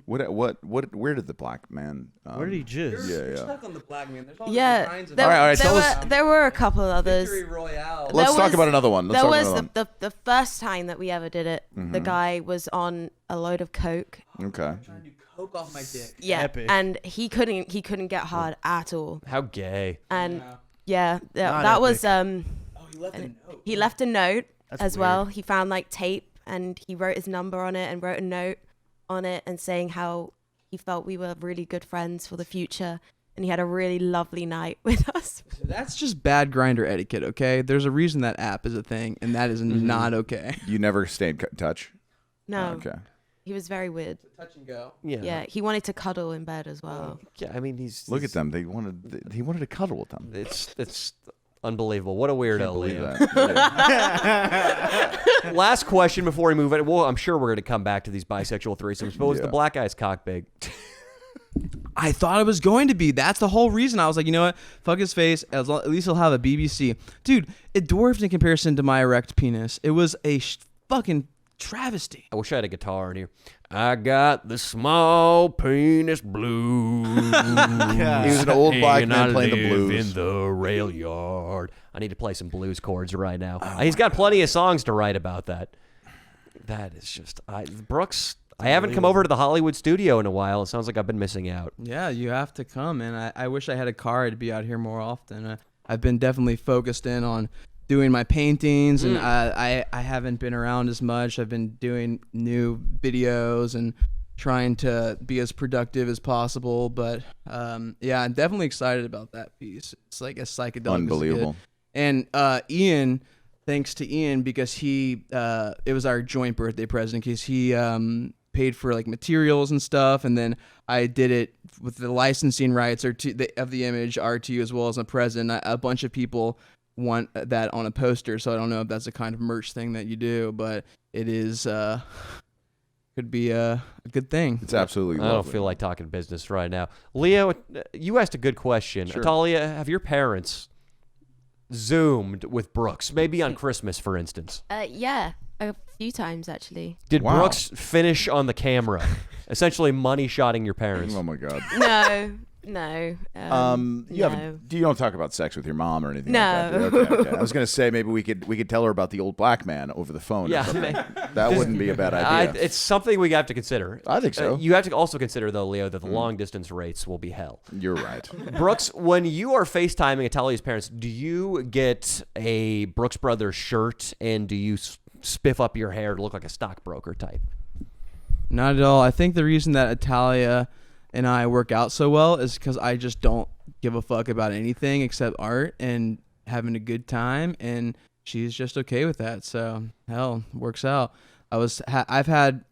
Where did the black man? Where did he jizz? Yeah, yeah. Stuck on the black man. There's all Yeah, different kinds of there, All right, there tell were us- there were a couple others. Victory Royale. Let's There talk was- about another one. Let's There talk was about another the first time that we ever did it. The guy was on a load of coke. one. Okay. Trying to do coke off my dick. Yeah, Epic. and he couldn't get hard at all. How gay. And Wow. yeah, Not that was Oh, he left a note. he left a note That's as weird. well. He found like tape and he wrote his number on it and wrote a note on it and saying how he felt we were really good friends for the future and he had a really lovely night with us. That's just bad grinder etiquette, okay? There's a reason that app is a thing, and that is not okay. You never stayed in touch. No, Okay. he was very weird. Touch and go. Yeah, he wanted to cuddle in bed as well. Yeah, I mean he's Look at them. He wanted to cuddle with them. It's unbelievable. What a weirdo, Can't believe Leo. that. Yeah. Last question before we move on. Well, I'm sure we're going to come back to these bisexual threesomes, but was the Yeah. black guy's cock big? I thought it was going to be. That's the whole reason. I was like, you know what? Fuck his face. At least he'll have a BBC. Dude, it dwarfed in comparison to my erect penis. It was a fucking travesty. I wish I had a guitar in here. I got the small penis blues. He was an old black and man I playing the live blues. in the rail yard. I need to play some blues chords right now. He's got plenty of songs to write about that. That is just Brooks. I haven't come over to the Hollywood studio in a while. It sounds like I've been missing out. Yeah, you have to come, and I wish I had a car to be out here more often. I've been definitely focused in on doing my paintings, and I haven't been around as much. I've been doing new videos and trying to be as productive as possible. But yeah, I'm definitely excited about that piece. It's like a psychedelic. Unbelievable. And Ian, thanks to Ian, because he it was our joint birthday present, because he paid for like materials and stuff, and then I did it with the licensing rights of the image are to you as well as a present. A bunch of people want that on a poster, so I don't know if that's a kind of merch thing that you do, but it is could be a good thing. It's absolutely I don't lovely. feel like talking business right now. Leo, you asked a good question. Sure. Italia, have your parents Zoomed with Brooks? Maybe on Christmas, for instance. Yeah, a few times actually. Did Wow. Brooks finish on the camera? Essentially money shotting your parents. Oh my God. No. You no. haven't. You don't talk about sex with your mom or anything No. like that. Okay. I was gonna say maybe we could tell her about the old black man over the phone. or Yeah, something. That wouldn't be a bad idea. It's something we have to consider. I think so. You have to also consider, though, Leo, that the long distance rates will be hell. You're right. Brooks, when you are FaceTiming Italia's parents, do you get a Brooks Brothers shirt and do you spiff up your hair to look like a stockbroker type? Not at all. I think the reason that Italia and I work out so well is because I just don't give a fuck about anything except art and having a good time, and she's just okay with that. So hell, works out. I've had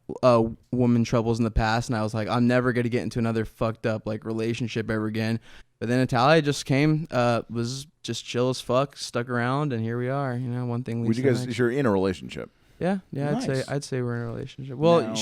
woman troubles in the past, and I was like, I'm never gonna get into another fucked up like relationship ever again. But then Italia just came, was just chill as fuck, stuck around, and here we are. You know, one thing leads Would you to the guys? next. You're in a relationship. Yeah, Nice. I'd say we're in a relationship. Well, Now-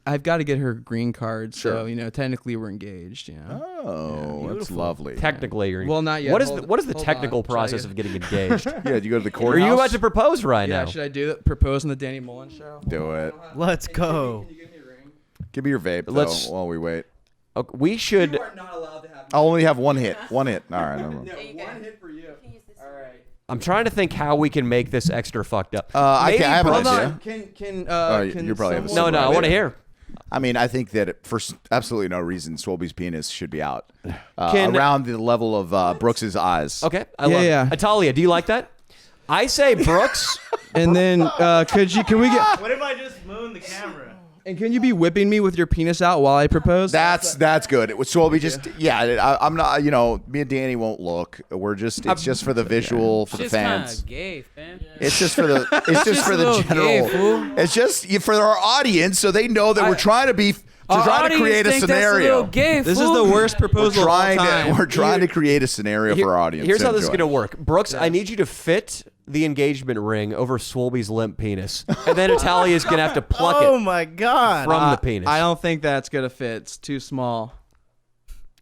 I've got to get her green card, Sure. so technically we're engaged. Oh, that's lovely. Technically, you're Well, not yet. What is Hold- what is the hold technical on. Try process again. of getting engaged? Yeah, do you go to the Are courthouse? you about to propose right Yeah, now? should I do that? Propose on the Danny Mullen show? Do it. Let's go. Can you give me a ring? Give me your vape Let's- though, while we wait. Okay, we should. You are not allowed to have. I'll only have one hit. One hit. All right. No. one hit for you. All right. I'm trying to think how we can make this extra fucked up. I Maybe have an Brooks- idea. Hold on. Can you probably have a someone- No, I want to hear. I mean, I think that for absolutely no reason, Swolby's penis should be out Can- around the level of Brooks's eyes. Okay, I love Yeah. it. Italia, do you like that? I say Brooks. And then can we get What if I just moon the camera? and can you be whipping me with your penis out while I propose? That's good. It was Swolby just I'm not. Me and Danny won't look. We're just. It's just for the visual for the Shit's kinda fans. gay, fam. It's just for the. It's just for a the little general. gay, fool. It's just for our audience, so they know that we're trying to be trying to create a scenario. This is the worst proposal of all time. We're trying to create a scenario for our audience. Here's to how this is enjoy. going to work. Brooks, I need you to fit the engagement ring over Swolby's limp penis. And then Italia's going to have to pluck Oh it my god. from the penis. I don't think that's gonna fit. It's too small.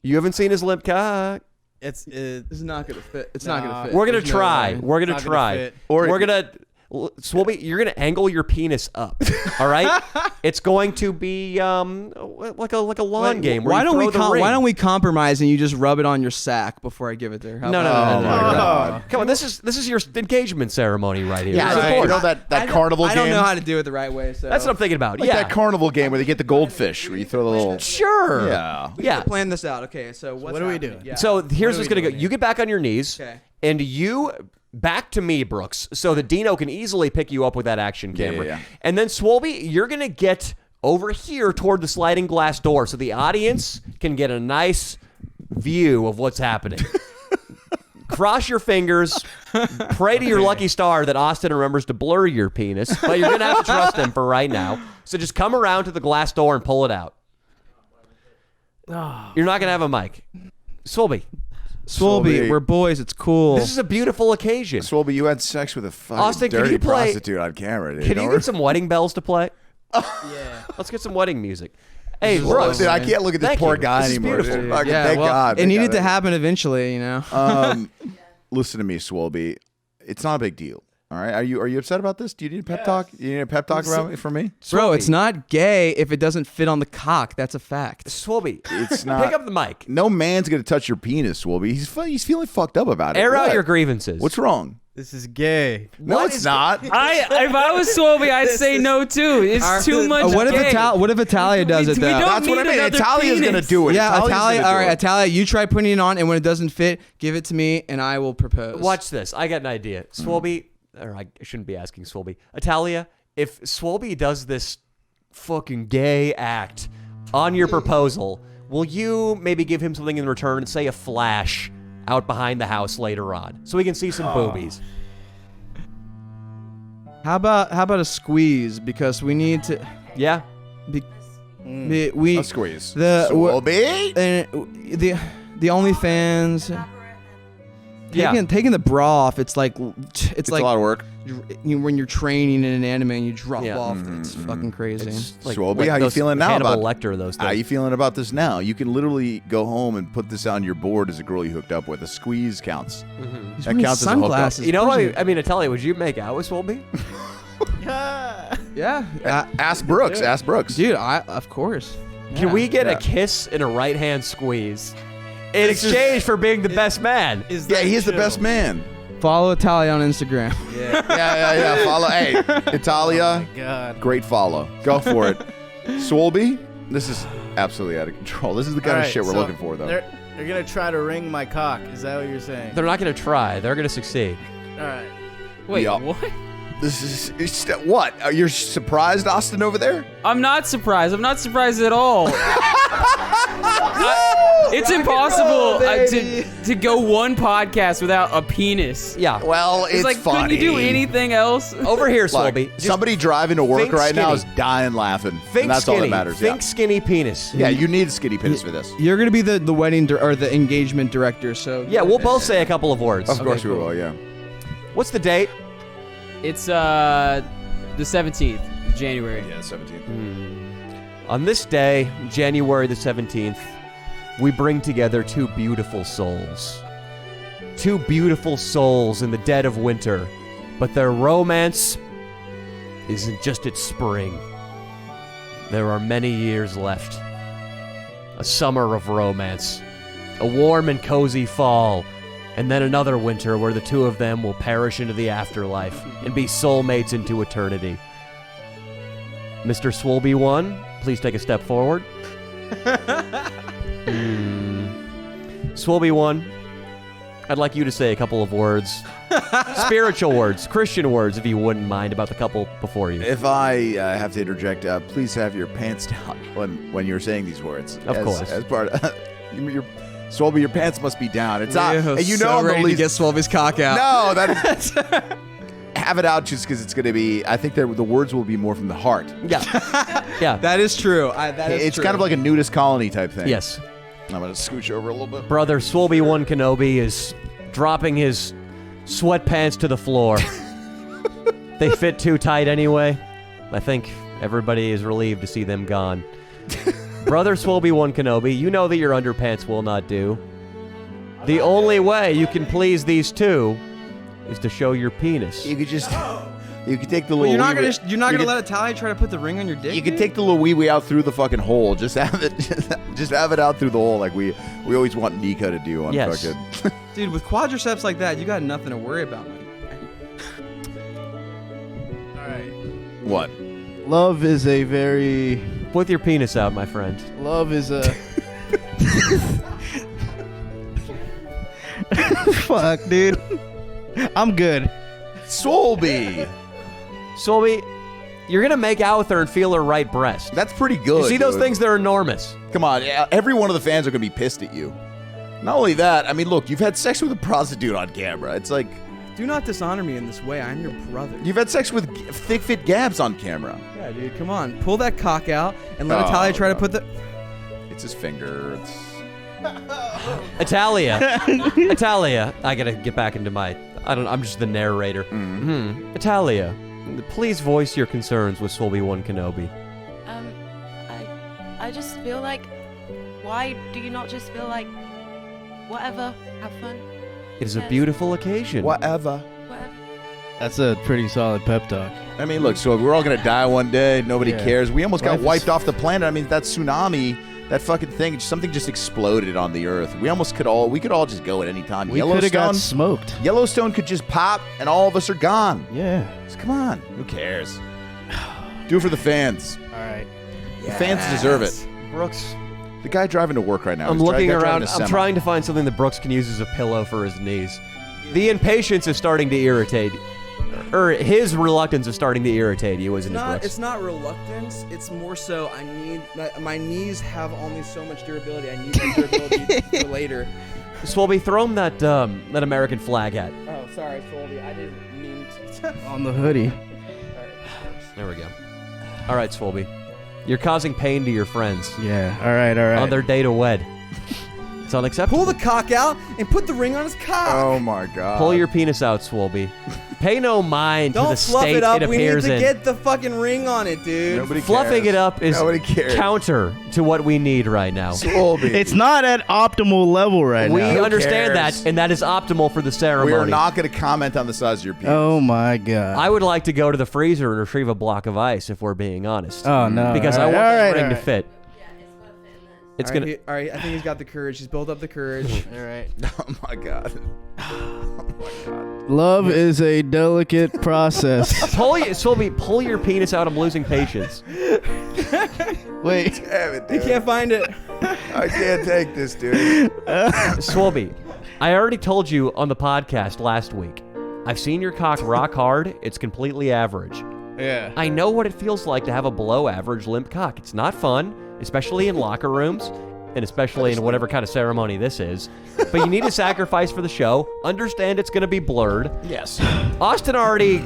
You haven't seen his limp cock. It's It's not gonna fit. It's not gonna fit. We're going There's to no try. way. We're going to Not gonna try. fit. Or We're going to... Swolby, you're going to angle your penis up. All right? It's going to be like a lawn game where Why you don't throw we the ring. why don't we compromise and you just rub it on your sack before I give it to her? How No, no, about no, that? no, no, no. God. Come on, this is your engagement ceremony right here. Yeah, This is right. important. You know that carnival I game? don't know how to do it the right way. So That's what I'm thinking about. Like yeah. that carnival game where they get the goldfish, where you throw the little... Sure. Yeah. Yeah. Plan this out. Okay, so what are we doing? Yeah. So here's what's we going to go. doing You get back on your knees, Okay. and you back to me, Brooks, so that Dino can easily pick you up with that action camera. yeah. And then Swolby, you're going to get over here toward the sliding glass door so the audience can get a nice view of what's happening. Cross your fingers, pray to your lucky star that Austin remembers to blur your penis, but you're going to have to trust him for right now. So just come around to the glass door and pull it out. You're not going to have a mic. Swolby, Swolby, we're boys. It's cool. this is a beautiful occasion. Swolby, you had sex with a fucking Austin, can dirty you play- prostitute on camera. Dude. Can you Don't get some wedding bells to play? Yeah. Let's get some wedding music. Hey, worry. Brooks. Dude, I can't look at this Thank poor you. guy This is anymore. beautiful. Dude. Fucking yeah, thank well, God. it Thank needed God. to happen eventually, you know. Listen to me, Swolby. It's not a big deal. All right. Are you upset about this? Do you need a pep talk? You need a pep talk from me? Bro, it's not gay if it doesn't fit on the cock. That's a fact. Swolby, It's not. pick up the mic. No man's gonna touch your penis, Swolby. He's feeling fucked up about it. Air out What? your grievances. What's wrong? This is gay. No, it's not. If I was Swolby, I'd say no too. It's too much. What if gay. what if Italia does it we though? don't That's what I need mean. another Italia's gonna penis. do it. Yeah, Italia's Italia. gonna All do right, it. Italia. You try putting it on, and when it doesn't fit, give it to me, and I will propose. Watch this. I got an idea. Swolby, or I shouldn't be asking Swolby. Italia, if Swolby does this fucking gay act on your proposal, will you maybe give him something in return, say a flash out behind the house later on, so we can see some boobies? How about a squeeze? Because we need to. Yeah? We A squeeze. the Swolby. and the OnlyFans. Yeah. Taking the bra off. It's like It's a lot of work. when you're training in an anime and you drop Yeah. off. It's fucking crazy. Swolby, how you those feeling now Hannibal about Lecter, those things. How you feeling about this now? You can literally go home and put this on your board as a girl you hooked up with. A squeeze counts. He's That wearing counts as a hookup. sunglasses. You know, Of course I mean, Italia, would you make out with Swolby? Yeah. Ask Brooks. Ask Brooks. Dude, of course. Can Yeah. we get Yeah. a kiss and a right hand squeeze in exchange for being the best man? Yeah, he's the best man. Follow Italia on Instagram. Yeah. Follow. Hey, Italia. God. Great follow. Go for it. Swolby, this is absolutely out of control. This is the kind of Alright, shit we're so looking for, though. They're gonna try to ring my cock. Is that what you're saying? They're not going to try. They're going to succeed. All right. Wait, Yeah. what? This is what? Are you surprised, Austin, over there? I'm not surprised. I'm not surprised at all. It's impossible to go one podcast without a penis. Yeah. Well, It's like, couldn't you do anything else? Over here, Look, Swolby. Just somebody driving to work think right now is skinny. dying laughing. think and that's skinny. all that matters. Think skinny penis. Yeah, you need a skinny penis for this. You're gonna be the wedding or the engagement director. So Yeah, we'll both say a couple of words. Of course we cool. will, yeah. What's the date? It's the 17th of January. Yeah, 17th. On this day, January the 17th, we bring together two beautiful souls. Two beautiful souls in the dead of winter, but their romance isn't just its spring. There are many years left. A summer of romance, a warm and cozy fall, and then another winter where the two of them will perish into the afterlife and be soulmates into eternity. Mr. Swolby 1, please take a step forward. Swolby 1, I'd like you to say a couple of words. Spiritual words, Christian words, if you wouldn't mind, about the couple before you. If I have to interject, please have your pants down when you're saying these words. Of course. As part of your Swolby, your pants must be down. It's not. And you know so I'm ready the to least. get Swolby's cock out. No, that is. have it out just because it's going to be. I think the words will be more from the heart. Yeah. Yeah. That is true. It's kind of like a nudist colony type thing. Yes. I'm going to scooch over a little bit. Brother Swolby One Kenobi is dropping his sweatpants to the floor. They fit too tight anyway. I think everybody is relieved to see them gone. Brother Swolby One Kenobi, you know that your underpants will not do. The only way you can please these two is to show your penis. You could just. You could take the Well, little. you're not gonna let Italia try to put the ring on your dick. You could take the little wee out through the fucking hole. Just have it. Just have it out through the hole like we always want Nika to do on fucking. Dude, with quadriceps like that, you got nothing to worry about, man. All right. What? Love is a very. With your penis out, my friend. Love is a. Fuck, dude. I'm good. Swolby. Swolby, you're going to make out with her and feel her right breast. That's pretty good. You see those dude. things? They're enormous. Come on, every one of the fans are gonna be pissed at you. Not only that, I mean, look, you've had sex with a prostitute on camera. It's like Do not dishonor me in this way. I'm your brother. you've had sex with thick fit Gabs on camera. Yeah, dude, come on. Pull that cock out and let Oh, Italia try to no. put the... It's his finger. Italia. Italia. I got to get back into my... I'm just the narrator. Italia, please voice your concerns with Swolby One Kenobi. I just feel like, why do you not just feel like, whatever, have fun, It is a beautiful occasion. Whatever. whatever. That's a pretty solid pep talk. I mean, look, so we're all gonna die one day. Nobody Yeah. cares. We almost got Life is- wiped off the planet. I mean, that tsunami, that fucking thing, something just exploded on the Earth. We could all just go at any time. We could have got smoked. Yellowstone could just pop, and all of us are gone. Yeah. Just come on. Who cares? Do it for the fans. All right. The fans deserve it. Brooks, The guy driving to work right now. I'm he's looking driving around. a I'm semi. trying to find something that Brooks can use as a pillow for his knees. The impatience is starting to irritate, or his reluctance is starting to irritate you, isn't it, Brooks? It's not reluctance. It's more so I need... My knees have only so much durability. I need that durability for later. Swolby, throw him that American flag hat. Oh, sorry, Foldy. I didn't mean to... On the hoodie. There we go. All right, Swolby. You're causing pain to your friends Yeah. All right. All right. on their day to wed. It's unacceptable. Pull the cock out and put the ring on his cock. Oh my god. Pull your penis out, Swolby. Pay no mind to Don't the fluff state it up. it We need appears to in. get the fucking ring on it, dude. Nobody Fluffing cares. it up is Nobody cares. counter to what we need right now. Swolby. It's not at optimal level right We now. understand cares? that, and that is optimal for the ceremony. We are not going to comment on the size of your penis. Oh my god. I would like to go to the freezer and retrieve a block of ice, if we're being honest. Oh no. Because all I right, want all this right, ring all to right. fit. It's All right, gonna. all right, I think he's got the courage. He's built up the courage. All right. Oh my god. Love is a delicate process. Swolby, pull your penis out. I'm losing patience. Wait. Damn it, He dude. can't find it. I can't take this, dude. Swolby, I already told you on the podcast last week. I've seen your cock rock hard. It's completely average. Yeah. I know what it feels like to have a below average limp cock. It's not fun, especially in locker rooms, and especially in whatever kind of ceremony this is. But you need to sacrifice for the show. Understand it's going to be blurred. Yes. Austin already...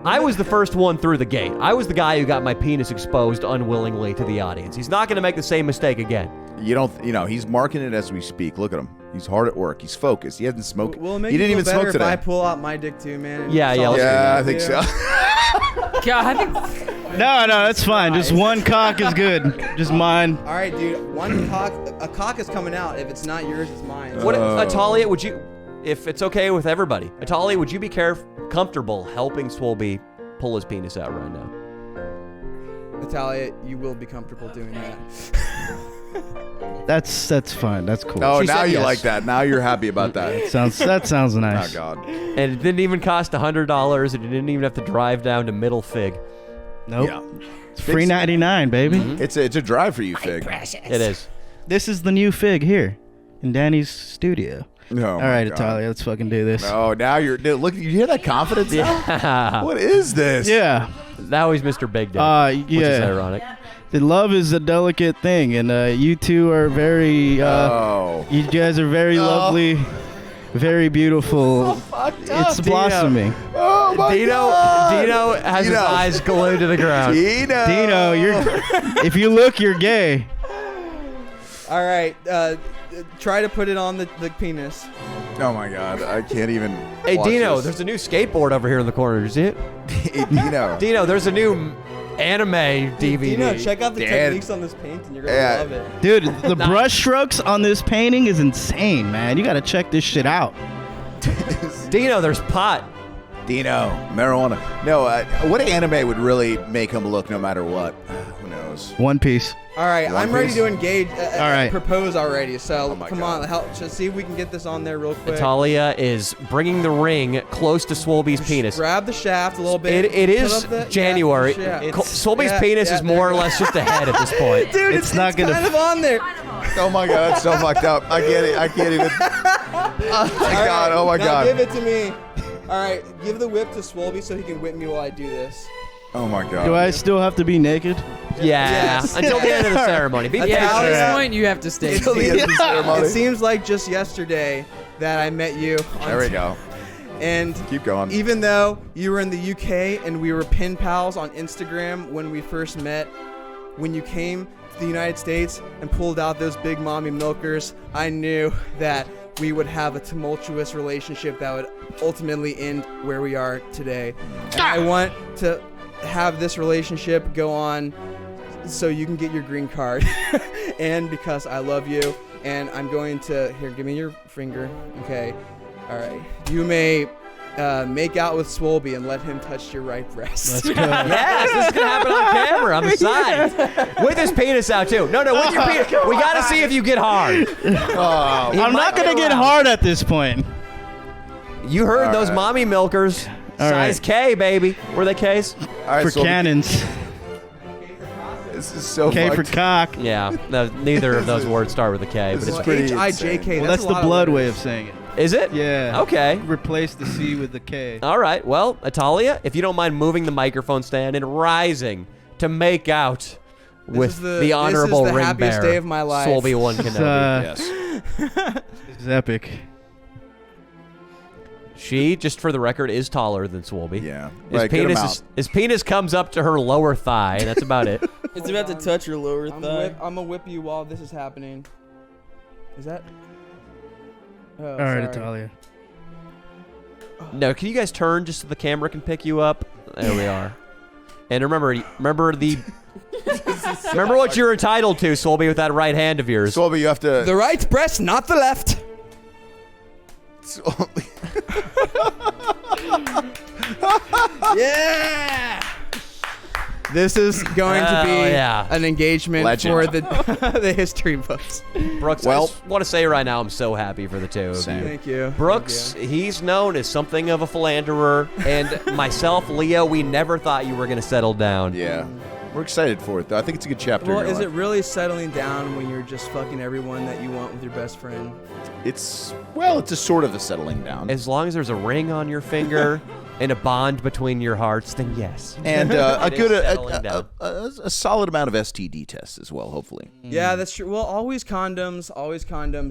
I was the first one through the gate. I was the guy who got my penis exposed unwillingly to the audience. He's not going to make the same mistake again. He's marking it as we speak. Look at him. He's hard at work. He's focused. He hasn't smoked. Will it make He you didn't feel even better smoke if today. I pull out my dick too, man? Yeah, yeah, let's do Yeah, that. I think so. God, I think No, that's fine. Just one cock is good. Just mine. All right, dude. A cock is coming out. If it's not yours, it's mine. What, Italia, would you, if it's okay with everybody, Italia, would you be comfortable helping Swolby pull his penis out right now? Natalia, you will be comfortable doing that. That's fine. That's cool. Oh, She now said you yes. like that. Now you're happy about that. That sounds Oh nice. God. And it didn't even cost $100, and you didn't even have to drive down to Middle Fig. Nope. Yeah. It's free 99, baby. It's a drive for you, Fig. It is. This is the new Fig here in Danny's studio. No. All right, Italia, let's fucking do this. Oh, now you're. Dude, look, you hear that confidence? now? Yeah. What is this? Yeah. Now he's Mr. Big Dick, which is yeah. ironic. The love is a delicate thing, and you two are very. Oh. You guys are very lovely, very beautiful. It's blossoming. Oh Oh my Dino has his eyes glued to the ground. Dino, if you look, you're gay. All right, try to put it on the penis. Oh my God, I can't even. Hey, watch Dino, this. there's a new skateboard over here in the corner. You see it? Hey, Dino. Dino, there's a new anime DVD. Dino, check out the Dad. techniques on this paint, and you're gonna Yeah. love it. Dude, the brush strokes on this painting is insane, man. You got to check this shit out. Dino, there's pot. Dino, marijuana. No, what anime would really make him look no matter what? Who knows? One Piece. All right, One I'm ready Piece? to engage. All right. Propose already. So my come God. on, help. Just see if we can get this on there real quick. Italia is bringing the ring close to Swolby's penis. Grab the shaft a little bit. It put is up the- January. yeah, the shaft. Swolby's penis is more or less just a head at this point. Dude, It's not gonna- kind of on there. Oh my God, that's so fucked up. I get it. I can't even. Oh my God. Oh my Now God. give it to me. All right, give the whip to Swolby so he can whip me while I do this. Oh my God. Do I still have to be naked? Yeah, Yes. until the end of the ceremony. Be Yeah, patient. at this Yeah. point, you have to stay. Till the end of the ceremony. It seems like just yesterday that I met you. There we go. And Keep going. even though you were in the UK and we were pen pals on Instagram when we first met, when you came to the United States and pulled out those big mommy milkers, I knew that we would have a tumultuous relationship that would ultimately end where we are today. And I want to have this relationship go on so you can get your green card and because I love you, and I'm going to here, give me your finger. Okay, all right, you may make out with Swolby and let him touch your right breast. Let's go. Yes, this is gonna happen on camera. I'm excited. With his penis out too. No, with your penis. We gotta see if you get hard. Oh, He I'm might not going to get get around. hard at this point. You heard All those right. mommy milkers. All Size right. K, baby. Were they Ks? all right, For so cannons. this is so K for fucked. cock. Yeah. No, neither of those words start with a K, but This it's is pretty H-I-J-K. Well, that's a the lot of blood letters. way of saying it. Is it? Yeah. Okay. Replace the C with the K. All right. Well, Italia, if you don't mind moving the microphone stand and rising to make out with is the honorable this is the ring happiest bearer, day of my life. Swolby One It's, Kenobi. Yes. This is epic. She, just for the record, is taller than Swolby. Yeah. His Right, get him penis out. his penis comes up to her lower thigh, and that's about it. It's about to touch your lower I'm gonna whip you while this is happening. Is that? Oh, All right, sorry. Italia. No, can you guys turn just so the camera can pick you up? There we are. And remember what you're entitled to, Swolby, with that right hand of yours. Swolby, you have to. The right breast, not the left. Yeah. This is going to be Hell yeah. an engagement Legend. for the the history books. Brooks, Well- I just want to say right now I'm so happy for the two of Same. you. Thank you. Brooks, he's known as something of a philanderer, and myself, Leo, we never thought you were going to settle down. Yeah. We're excited for it, though. I think it's a good chapter. Well, in your is it life. really settling down when you're just fucking everyone that you want with your best friend? It's a sort of a settling down. As long as there's a ring on your finger and a bond between your hearts, then yes. And a It is good, settling down. a solid amount of STD tests as well, hopefully. Yeah, that's true. Well, always condoms,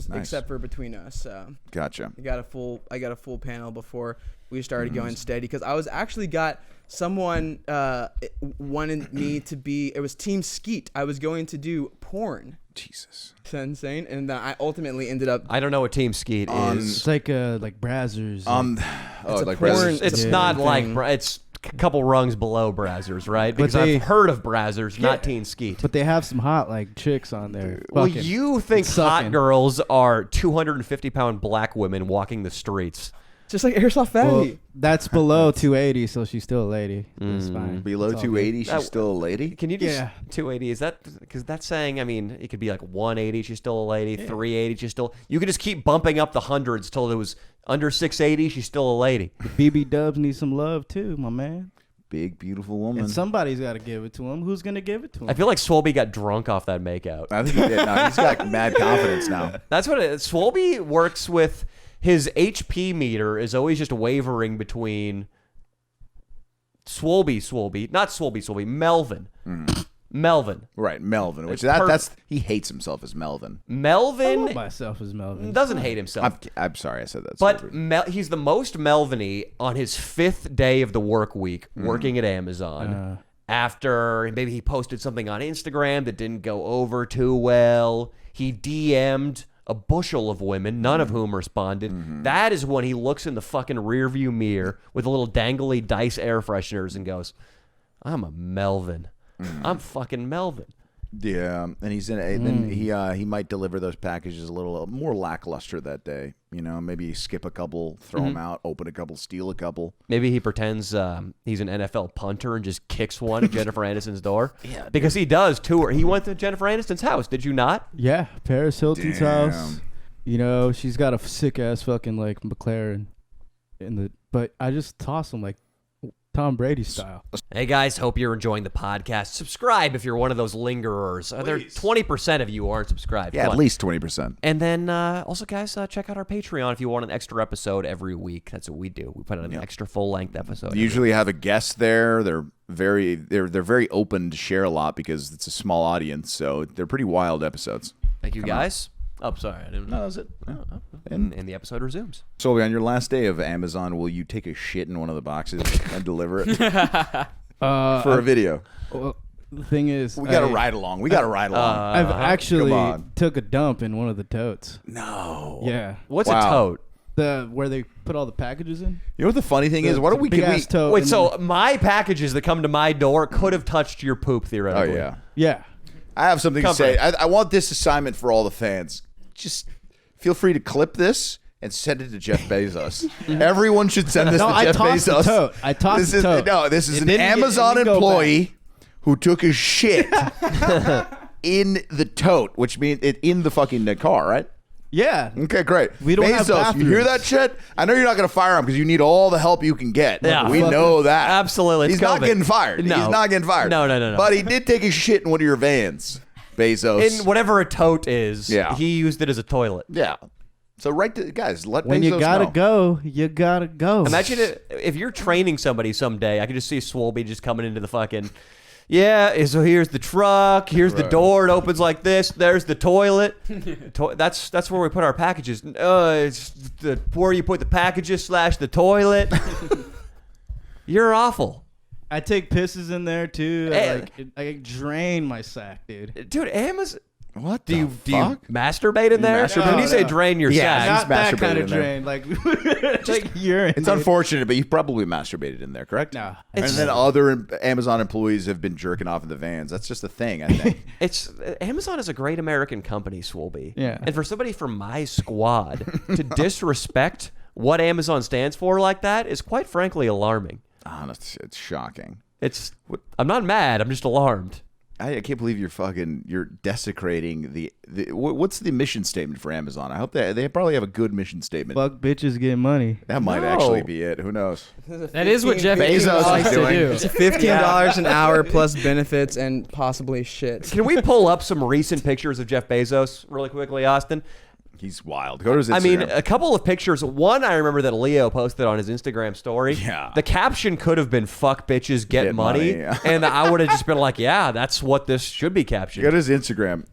Nice. except for between us. So Gotcha. I got a full panel before we started going steady because I was actually got someone wanted me to be. It was Team Skeet. I was going to do porn. Jesus. It's insane, and then I ultimately ended up. I don't know what Team Skeet is. It's like Brazzers. Oh, a like porn- Brazzers. It's a not porn like thing. it's a couple rungs below Brazzers, right? Because they- I've heard of Brazzers, not Teen Skeet. But they have some hot like chicks on there. Well, Fucking. you think hot sucking. girls are 250-pound black women walking the streets? Just like Airsoft Fatty. Well, that's below 280, so she's still a lady. It's fine. Below It's all good. 280, she's That- still a lady? Can you just Yeah. 280? Is that because that's saying? I mean, it could be like 180. She's still a lady. 380. She's still. You could just keep bumping up the hundreds till it was under 680. She's still a lady. BB Dubs need some love too, my man. Big, beautiful woman. And somebody's got to give it to him. Who's gonna give it to him? I feel like Swolby got drunk off that makeout. I think he did. No, he's got mad confidence now. That's what it, Swolby works with. His HP meter is always just wavering between Swolby, not Swolby, Melvin. Melvin. Right, Melvin. Which It's that's he hates himself as Melvin. I Melvin love myself as Melvin. doesn't hate himself. I'm sorry I said that. But he's the most Melvin-y on his 5th day of the work week working at Amazon. After maybe he posted something on Instagram that didn't go over too well. He DM'd a bushel of women, none of whom responded. That is when he looks in the fucking rearview mirror with a little dangly dice air fresheners and goes, I'm a Melvin. I'm fucking Melvin. Yeah, and he's in. Then he might deliver those packages a little more lackluster that day. You know, maybe skip a couple, throw them out, open a couple, steal a couple. Maybe he pretends he's an NFL punter and just kicks one at Jennifer Aniston's door. Yeah, because he does tour. He went to Jennifer Aniston's house. Did you not? Yeah, Paris Hilton's house. You know, she's got a sick ass fucking like McLaren but I just toss him like Tom Brady style. Hey guys, hope you're enjoying the podcast. Subscribe if you're one of those lingerers. There 20% of you aren't subscribed. Yeah, at least 20%. And then also, guys, check out our Patreon if you want an extra episode every week. That's what we do. We put out an extra full-length episode. Usually have a guest there. They're very open to share a lot because it's a small audience, so they're pretty wild episodes. Thank you, guys. Oh, sorry. I didn't know. No, that was it. And the episode resumes. So on your last day of Amazon, will you take a shit in one of the boxes and deliver it for a video? Well, the thing is, We got to ride along. I've actually Come on. took a dump in one of the totes. No. Yeah. What's Wow. a tote? Where they put all the packages in. You know what the funny thing is? Why don't we big can we? ass tote Wait, and so my packages that come to my door could have touched your poop Oh theoretically. yeah. yeah. I have something Come to say. on. I want this assignment for all the fans. Just feel free to clip this and send it to Jeff Bezos. Everyone should send this No, to I Jeff tossed the Bezos. tote. I tossed this the is, tote. No, this is It an didn't get- it Amazon didn't go employee who took his shit in the tote, which means in the fucking car, right? Yeah. Okay, great. We don't have Bezos, you hear bathrooms. that shit? I know you're not going to fire him because you need all the help you can get. Yeah. We know that. Absolutely. It's He's not COVID. getting fired. No. He's not getting fired. No. But he did take his shit in one of your vans, Bezos. In whatever a tote is, Yeah. he used it as a toilet. Yeah. So guys, let When Bezos you gotta know. go, you gotta go. Imagine if you're training somebody someday. I could just see Swolby just coming into the fucking. Yeah, so here's the truck. Here's the door. It opens like this. There's the toilet. That's where we put our packages. It's where you put the packages / the toilet. You're awful, I take pisses in there too. Eh. I drain my sack, dude. dude. Amazon. What Do the you fuck? masturbate in there? masturbate? When you say No. drain your Yeah, sack, he's Not that masturbated kind in of there. drain, like urine. It's dude. unfortunate, but you probably masturbated in there, correct? No. And then other Amazon employees have been jerking off in the vans. That's just a thing, I think. Amazon is a great American company, Swolby. Yeah. And for somebody from my squad to disrespect what Amazon stands for like that is quite frankly alarming. Honestly, it's shocking. I'm not mad. I'm just alarmed. I can't believe you're desecrating the what's the mission statement for Amazon? I hope they probably have a good mission statement. Fuck bitches, get money. That might No. actually be it. Who knows? That is what Jeff Bezos likes is to doing. do. It's $15 an hour plus benefits and possibly shit. Can we pull up some recent pictures of Jeff Bezos really quickly, Austin? He's wild. Go to his Instagram. I mean, a couple of pictures. One I remember that Leo posted on his Instagram story. Yeah. The caption could have been "fuck bitches, get money," money, yeah. and I would have just been like, "Yeah, that's what this should be captioned." Go to his Instagram.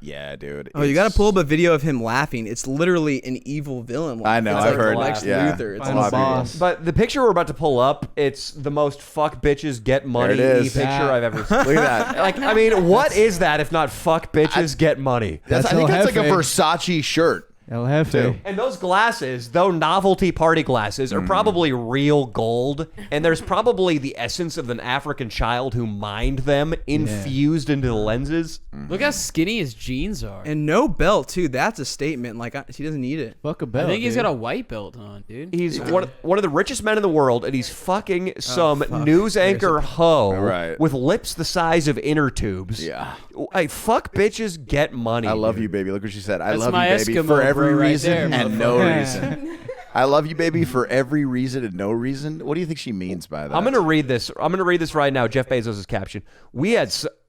Yeah, dude. Oh, you got to pull up a video of him laughing. It's literally an evil villain. I know. It's I've like heard. Lex Yeah. Luthor. It's Find a lot of people. boss. But the picture we're about to pull up, it's the most fuck bitches get money There it is. picture I've ever seen. Look at that. Like, I mean, what is that if not fuck bitches get money? I think El that's like a Jefe. Versace shirt. El Jefe. And those glasses, though novelty party glasses, are probably real gold. And there's probably the essence of an African child who mined them infused into the lenses. Look how skinny his jeans are. And no belt too. That's a statement. Like he doesn't need it. Fuck a I belt. think he's dude. got a white belt on, dude. He's one of the richest men in the world, and he's fucking some fuck. news anchor hoe Right. with lips the size of inner tubes. Yeah. Hey, fuck bitches, get money. I love dude. you, baby. Look what she said. I That's love my you, baby, Eskimo for every bro right reason there, and no motherfucker. reason. I love you, baby, for every reason and no reason. What do you think she means by that? I'm gonna read this. I'm gonna read this right now. Jeff Bezos' caption.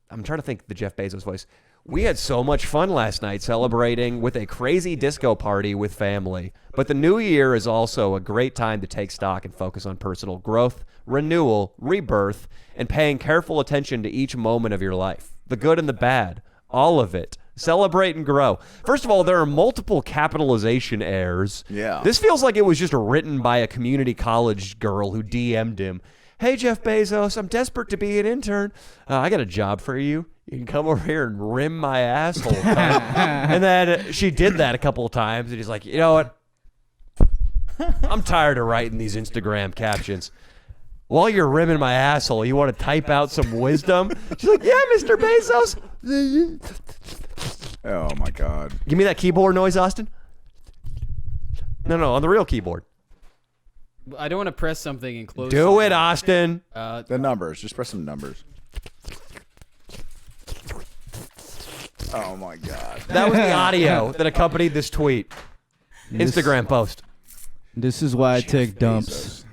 I'm trying to think the Jeff Bezos voice. We had so much fun last night celebrating with a crazy disco party with family. But the new year is also a great time to take stock and focus on personal growth, renewal, rebirth, and paying careful attention to each moment of your life. The good and the bad. All of it. Celebrate and grow. First of all, there are multiple capitalization errors. Yeah. This feels like it was just written by a community college girl who DM'd him. Hey, Jeff Bezos, I'm desperate to be an intern. I got a job for you. You can come over here and rim my asshole. And then she did that a couple of times, and he's like, you know what? I'm tired of writing these Instagram captions. While you're rimming my asshole, you want to type out some wisdom? She's like, yeah, Mr. Bezos. Oh, my God. Give me that keyboard noise, Austin. No, on the real keyboard. I don't want to press something and close. Do it, Austin. The numbers. Just press some numbers. Oh, my God. That was the audio that accompanied this tweet. Instagram post. This is why I take dumps. Bezos.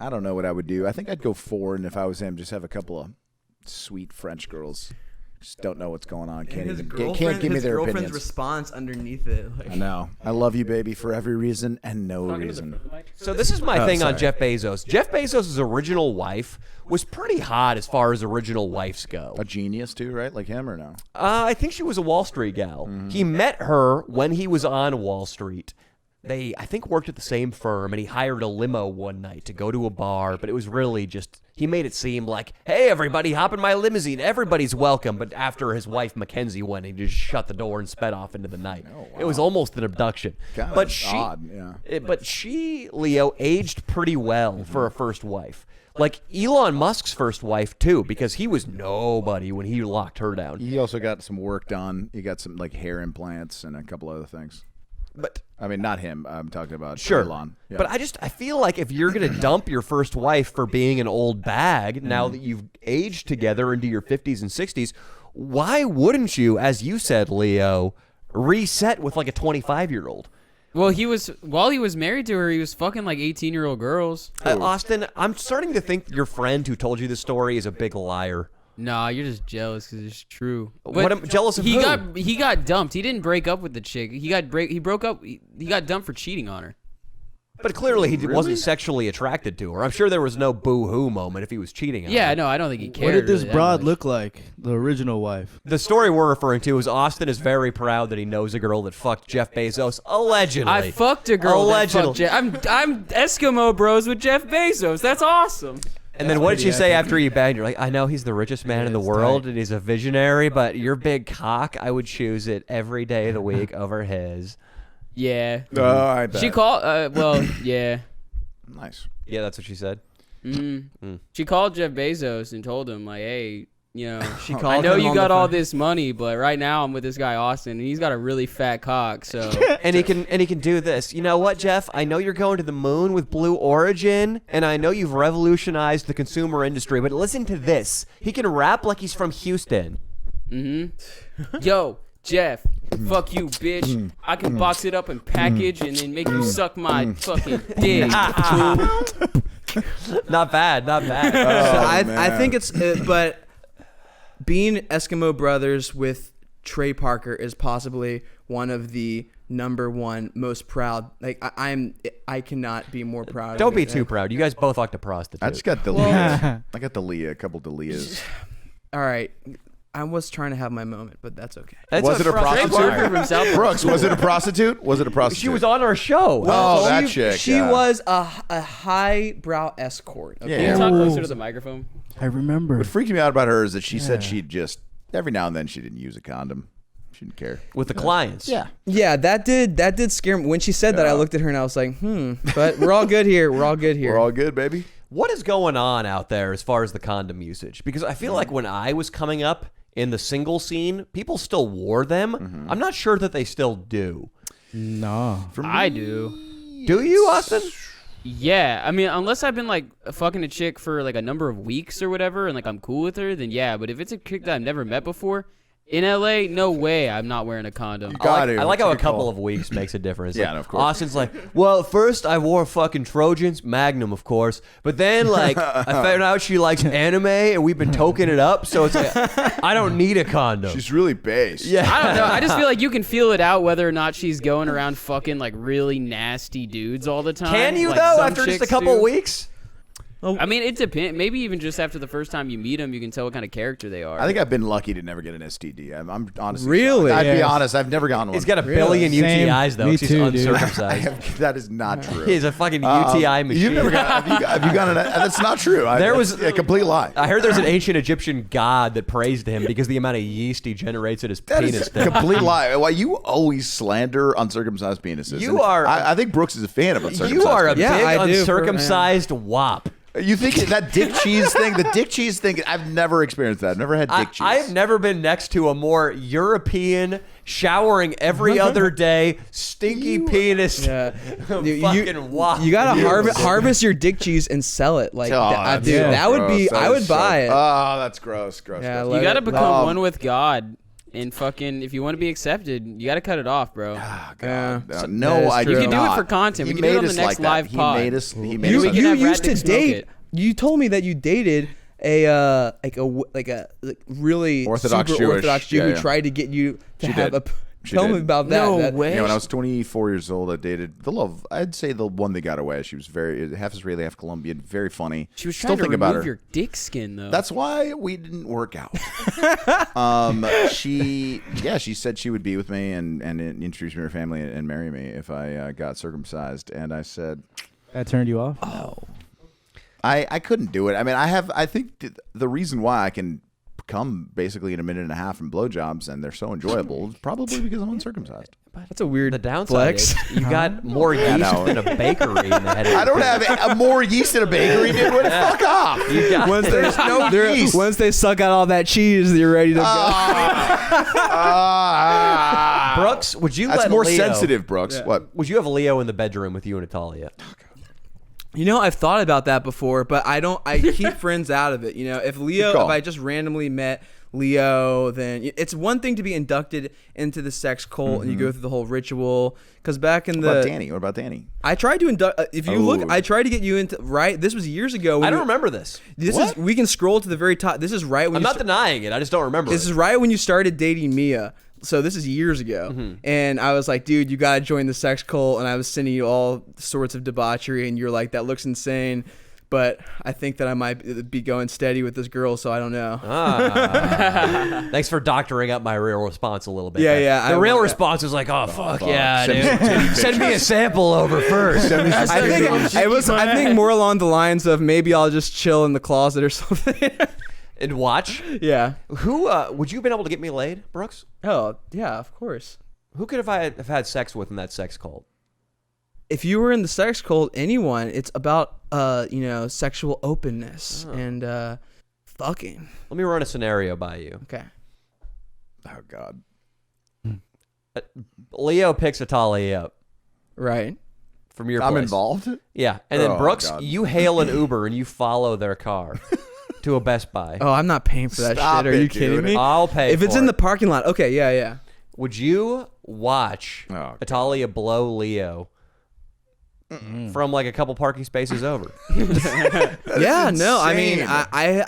I don't know what I would do. I think I'd go foreign if I was him. Just have a couple of sweet French girls. Just don't know what's going on. Can't give me his their girlfriend's opinions. response underneath it. Like, I know. I love you, baby, for every reason and no reason. So this is my thing on sorry. Jeff Bezos. Jeff Bezos' original wife was pretty hot as far as original wives go. A genius, too, right? Like him or no? I think she was a Wall Street gal. He met her when he was on Wall Street. They, I think, worked at the same firm, and he hired a limo one night to go to a bar, but it was really just, he made it seem like, hey, everybody, hop in my limousine. Everybody's welcome. But after his wife, Mackenzie, went, he just shut the door and sped off into the night. Oh, wow. It was almost an abduction. Kinda But she, odd, yeah. but she, Leo, aged pretty well for a first wife. Like Elon Musk's first wife, too, because he was nobody when he locked her down. He also got some work done. He got some like hair implants and a couple other things. But I mean, not him. I'm talking about sure. Elon. Yeah. But I feel like if you're going to dump your first wife for being an old bag, now that you've aged together into your 50s and 60s, why wouldn't you, as you said, Leo, reset with like a 25-year-old? Well, while he was married to her, he was fucking like 18-year-old girls. Austin, I'm starting to think your friend who told you this story is a big liar. Nah, you're just jealous because it's true. What am jealous of? He who? he got dumped. He didn't break up with the chick. He broke up. He got dumped for cheating on her. But clearly he wasn't sexually attracted to her. I'm sure there was no boo-hoo moment if he was cheating on her. Yeah, no, I don't think he cared. What did this really that broad much. look like? The original wife. The story we're referring to is Austin is very proud that he knows a girl that fucked Jeff Bezos, allegedly. I fucked a girl. Allegedly. That fucked Jeff. I'm Eskimo bros with Jeff Bezos. That's awesome. And then what did you say after you banged? You're like, I know he's the richest man in the world and he's a visionary, but your big cock, I would choose it every day of the week over his. Yeah. Oh, I bet. She called. Well, yeah. Nice. Yeah, that's what she said. She called Jeff Bezos and told him like, hey, you know, She called I know him you on got the all phone. this money, but right now I'm with this guy Austin, and he's got a really fat cock. So And he can do this. You know what, Jeff? I know you're going to the moon with Blue Origin, and I know you've revolutionized the consumer industry, but listen to this. He can rap like he's from Houston. yo, Jeff, fuck you, bitch. I can box it up and package and then make you suck my fucking dick. Not bad, not bad. So I think it's, but being Eskimo brothers with Trey Parker is possibly one of the #1 most proud. Like I cannot be more proud. Don't of be it. too proud. You guys both fucked a prostitute. I just got Delia. I got Delia, a couple Delias. All right, I was trying to have my moment, but that's okay. That's Was it a Trey prostitute? Parker from South Brooks, was it a prostitute? Was it a prostitute? She was on our show. Oh, that chick. She yeah. was a highbrow escort. Okay? Can you Yeah. talk closer to the microphone? I remember. What freaked me out about her is that she said she'd just every now and then she didn't use a condom. She didn't care. With the clients. Yeah, that did scare me. When she said that, I looked at her and I was like, but we're all good here. We're all good here. We're all good, baby. What is going on out there as far as the condom usage? Because I feel like when I was coming up in the single scene, people still wore them. I'm not sure that they still do. No. I do. Do you, Austin? Yeah, I mean, unless I've been like fucking a chick for like a number of weeks or whatever, and like I'm cool with her, then yeah. But if it's a chick that I've never met before, In LA, no way I'm not wearing a condom. I like how a It's a good couple call. of weeks makes a difference. Yeah, Like, no, of course. Austin's like, well, first I wore fucking Trojans, Magnum, of course, but then like I found out she likes anime, and we've been toking it up, so it's like I don't need a condom. She's really based. Yeah. I don't know. I just feel like you can feel it out whether or not she's going around fucking like really nasty dudes all the time. Can you like though? some After just a chicks couple do. weeks? I mean, it depends. Maybe even just after the first time you meet them, you can tell what kind of character they are. I think I've been lucky to never get an STD. I'm honestly Really? shocked. I'd be Yes. honest. I've never gotten one. He's got a billion Same. UTIs though. Me 'cause he's too, dude. uncircumcised. That is not true. He's a fucking UTI machine. You've never got. Have you gotten? That's not true. There was a complete lie. I heard there's an ancient Egyptian god that praised him because the amount of yeast he generates in his That penis. is a complete lie. Why you always slander uncircumcised penises? You And are- I think Brooks is a fan of uncircumcised. You are a penises. Yeah, big I do, uncircumcised wop. You think that dick cheese thing? The dick cheese thing. I've never experienced that. I've never had dick cheese. I've never been next to a more European, showering every other day, stinky penis. Yeah. Fucking wop. You gotta harvest your dick cheese and sell it. Like, Oh, that, that's dude, so that would be. gross. That I would is so- buy it. Oh, that's gross. Gross. Yeah, gross. let you got to it- become one with God, and fucking if you want to be accepted, you got to cut it off, bro. Oh, Yeah. God. So- No, that is I true. do You can do it not. for content. He We can do it made on the us next like that. live He pod. made us. He made You us. we can you have used Rat to Dick smoke date. it. You told me that you dated a really Orthodox super Jewish. Orthodox Jew Yeah, who yeah. tried to get you to She have did. a. She Tell did. me about that. No That- way. Yeah, when I was 24 years old, I dated the love. I'd say the one that got away. She was very half Israeli, half Colombian. Very funny. She was Still trying to think about remove her. your dick skin, though. That's why we didn't work out. She said she would be with me and introduce me to her family and marry me if I got circumcised. And I said, That turned you off? I couldn't do it. I mean, I think the reason why I can come basically in a minute and a half from blowjobs and they're so enjoyable is probably because I'm uncircumcised. That's a weird The downside flex. is you got more yeast no. than a bakery in the head. Of I don't have more yeast in a bakery, dude. What the fuck off? You got, Once There's no yeast. once they suck out all that cheese, you're ready to go. Brooks, would you That's let more Leo, sensitive, Brooks. What? Would you have Leo in the bedroom with you and Italia? You know, I've thought about that before, but I don't. I keep friends out of it. You know, if Good call. I just randomly met Leo, then it's one thing to be inducted into the sex cult and you go through the whole ritual. Because back in What the about Danny? What about Danny? I tried to induct. If you look, Oh. I tried to get you into right. This was years ago. when I don't you- remember this. This What? is. We can scroll to the very top. This is right when I'm you not denying it. I just don't remember. This it. is right when you started dating Mia. So this is years ago. And I was like, dude, you got to join the sex cult. And I was sending you all sorts of debauchery. And you're like, that looks insane. But I think that I might be going steady with this girl. So I don't know. Thanks for doctoring up my real response a little bit. Yeah, there. yeah, The I real want that. response was like, oh, fuck yeah, Send me dude. some titty Send me a sample over first. I think it was. I think more along the lines of maybe I'll just chill in the closet or something. And watch. Yeah. Who would you have been able to get me laid, Brooks? Oh yeah, of course. Who could I have had sex with in that sex cult? If you were in the sex cult, anyone, it's about sexual openness and fucking. Let me run a scenario by you. Okay. Oh God. Leo picks Italia up Right. from your I'm place. involved. Yeah, and then Oh, Brooks, God. you hail an Uber and you follow their car to a Best Buy. Oh, I'm not paying for that Stop shit. Are it, you kidding dude. me? I'll pay. If it's for in it. the parking lot, okay, yeah. Would you watch Oh, God. Italia blow Leo from like a couple parking spaces over? Yeah, no. I mean, insane.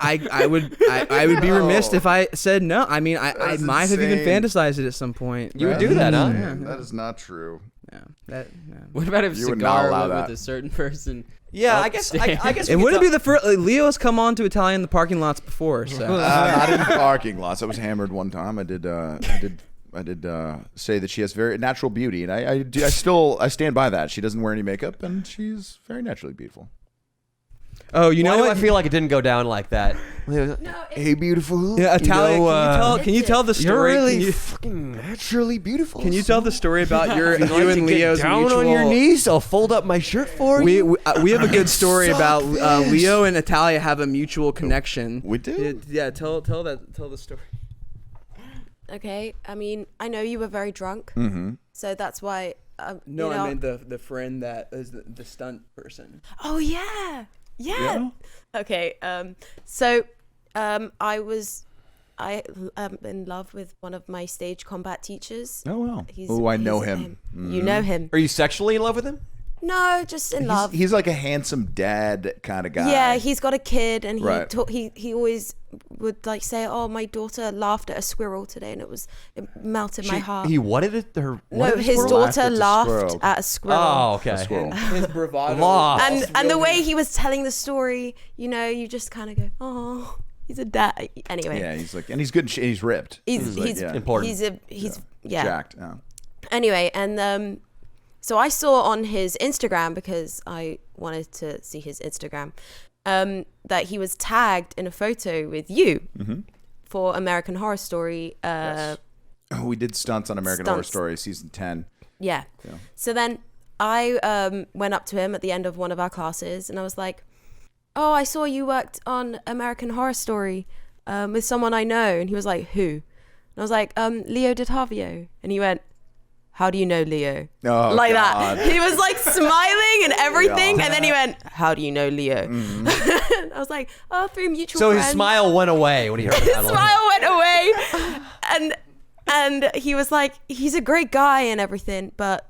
I would be remiss if I said no. I mean, I That's might have even insane. fantasized it at some point. You would right? do that, huh? That is not true. Yeah. What about if You would not cigar allow went that. with a certain person? Yeah, I guess. I guess It we wouldn't could be the first. Leo has come on to Italian in the parking lots before, so. Not in the parking lots. I was hammered one time. I did say that she has very natural beauty, and I stand by that. She doesn't wear any makeup, and she's very naturally beautiful. Oh, you know Why do what? I feel like it didn't go down like that? Hey, beautiful. Yeah, Italia. You know, can you tell the story? You're really Can you, fucking naturally beautiful. can you tell the story about you and Leo's down mutual? on your knees? I'll fold up my shirt for you. We have a good story Suck about this. Leo and Italia have a mutual connection. We do? Yeah, tell the story. Okay, I mean, I know you were very drunk, so that's why. No, you know, I meant the friend that is the stunt person. Oh yeah. Okay. I I am in love with one of my stage combat teachers. Oh wow. He's, I know he's- him. You know him? Are you sexually in love with him? No, just in love. He's like a handsome dad kind of guy. Yeah, he's got a kid, and Right. he always would like say, "Oh, my daughter laughed at a squirrel today, and it melted my heart." He wanted it. Her No, his squirrel? daughter laughed at a squirrel. Oh, okay. Squirrel. His bravado. Lost. And the way he was telling the story, you just kind of go, "Oh, he's a dad." Anyway, Yeah, he's like, and he's good. He's ripped. he's like, yeah. important. He's yeah. Jacked. Yeah. Anyway, and so I saw on his Instagram, because I wanted to see his Instagram, that he was tagged in a photo with you for American Horror Story. Yes. Oh, we did stunts on American Horror Stunts. Story season 10. Yeah. So then I went up to him at the end of one of our classes, and I was like, "Oh, I saw you worked on American Horror Story with someone I know." And he was like, "Who?" And I was like, "Leo DiTavio." And he went, "How do you know Leo?" Oh, like God. that. He was like smiling and everything, and then he went, "How do you know Leo?" I was like, "Oh, through mutual So friends." his smile went away when he heard His that. smile went away, and he was like, "He's a great guy and everything, but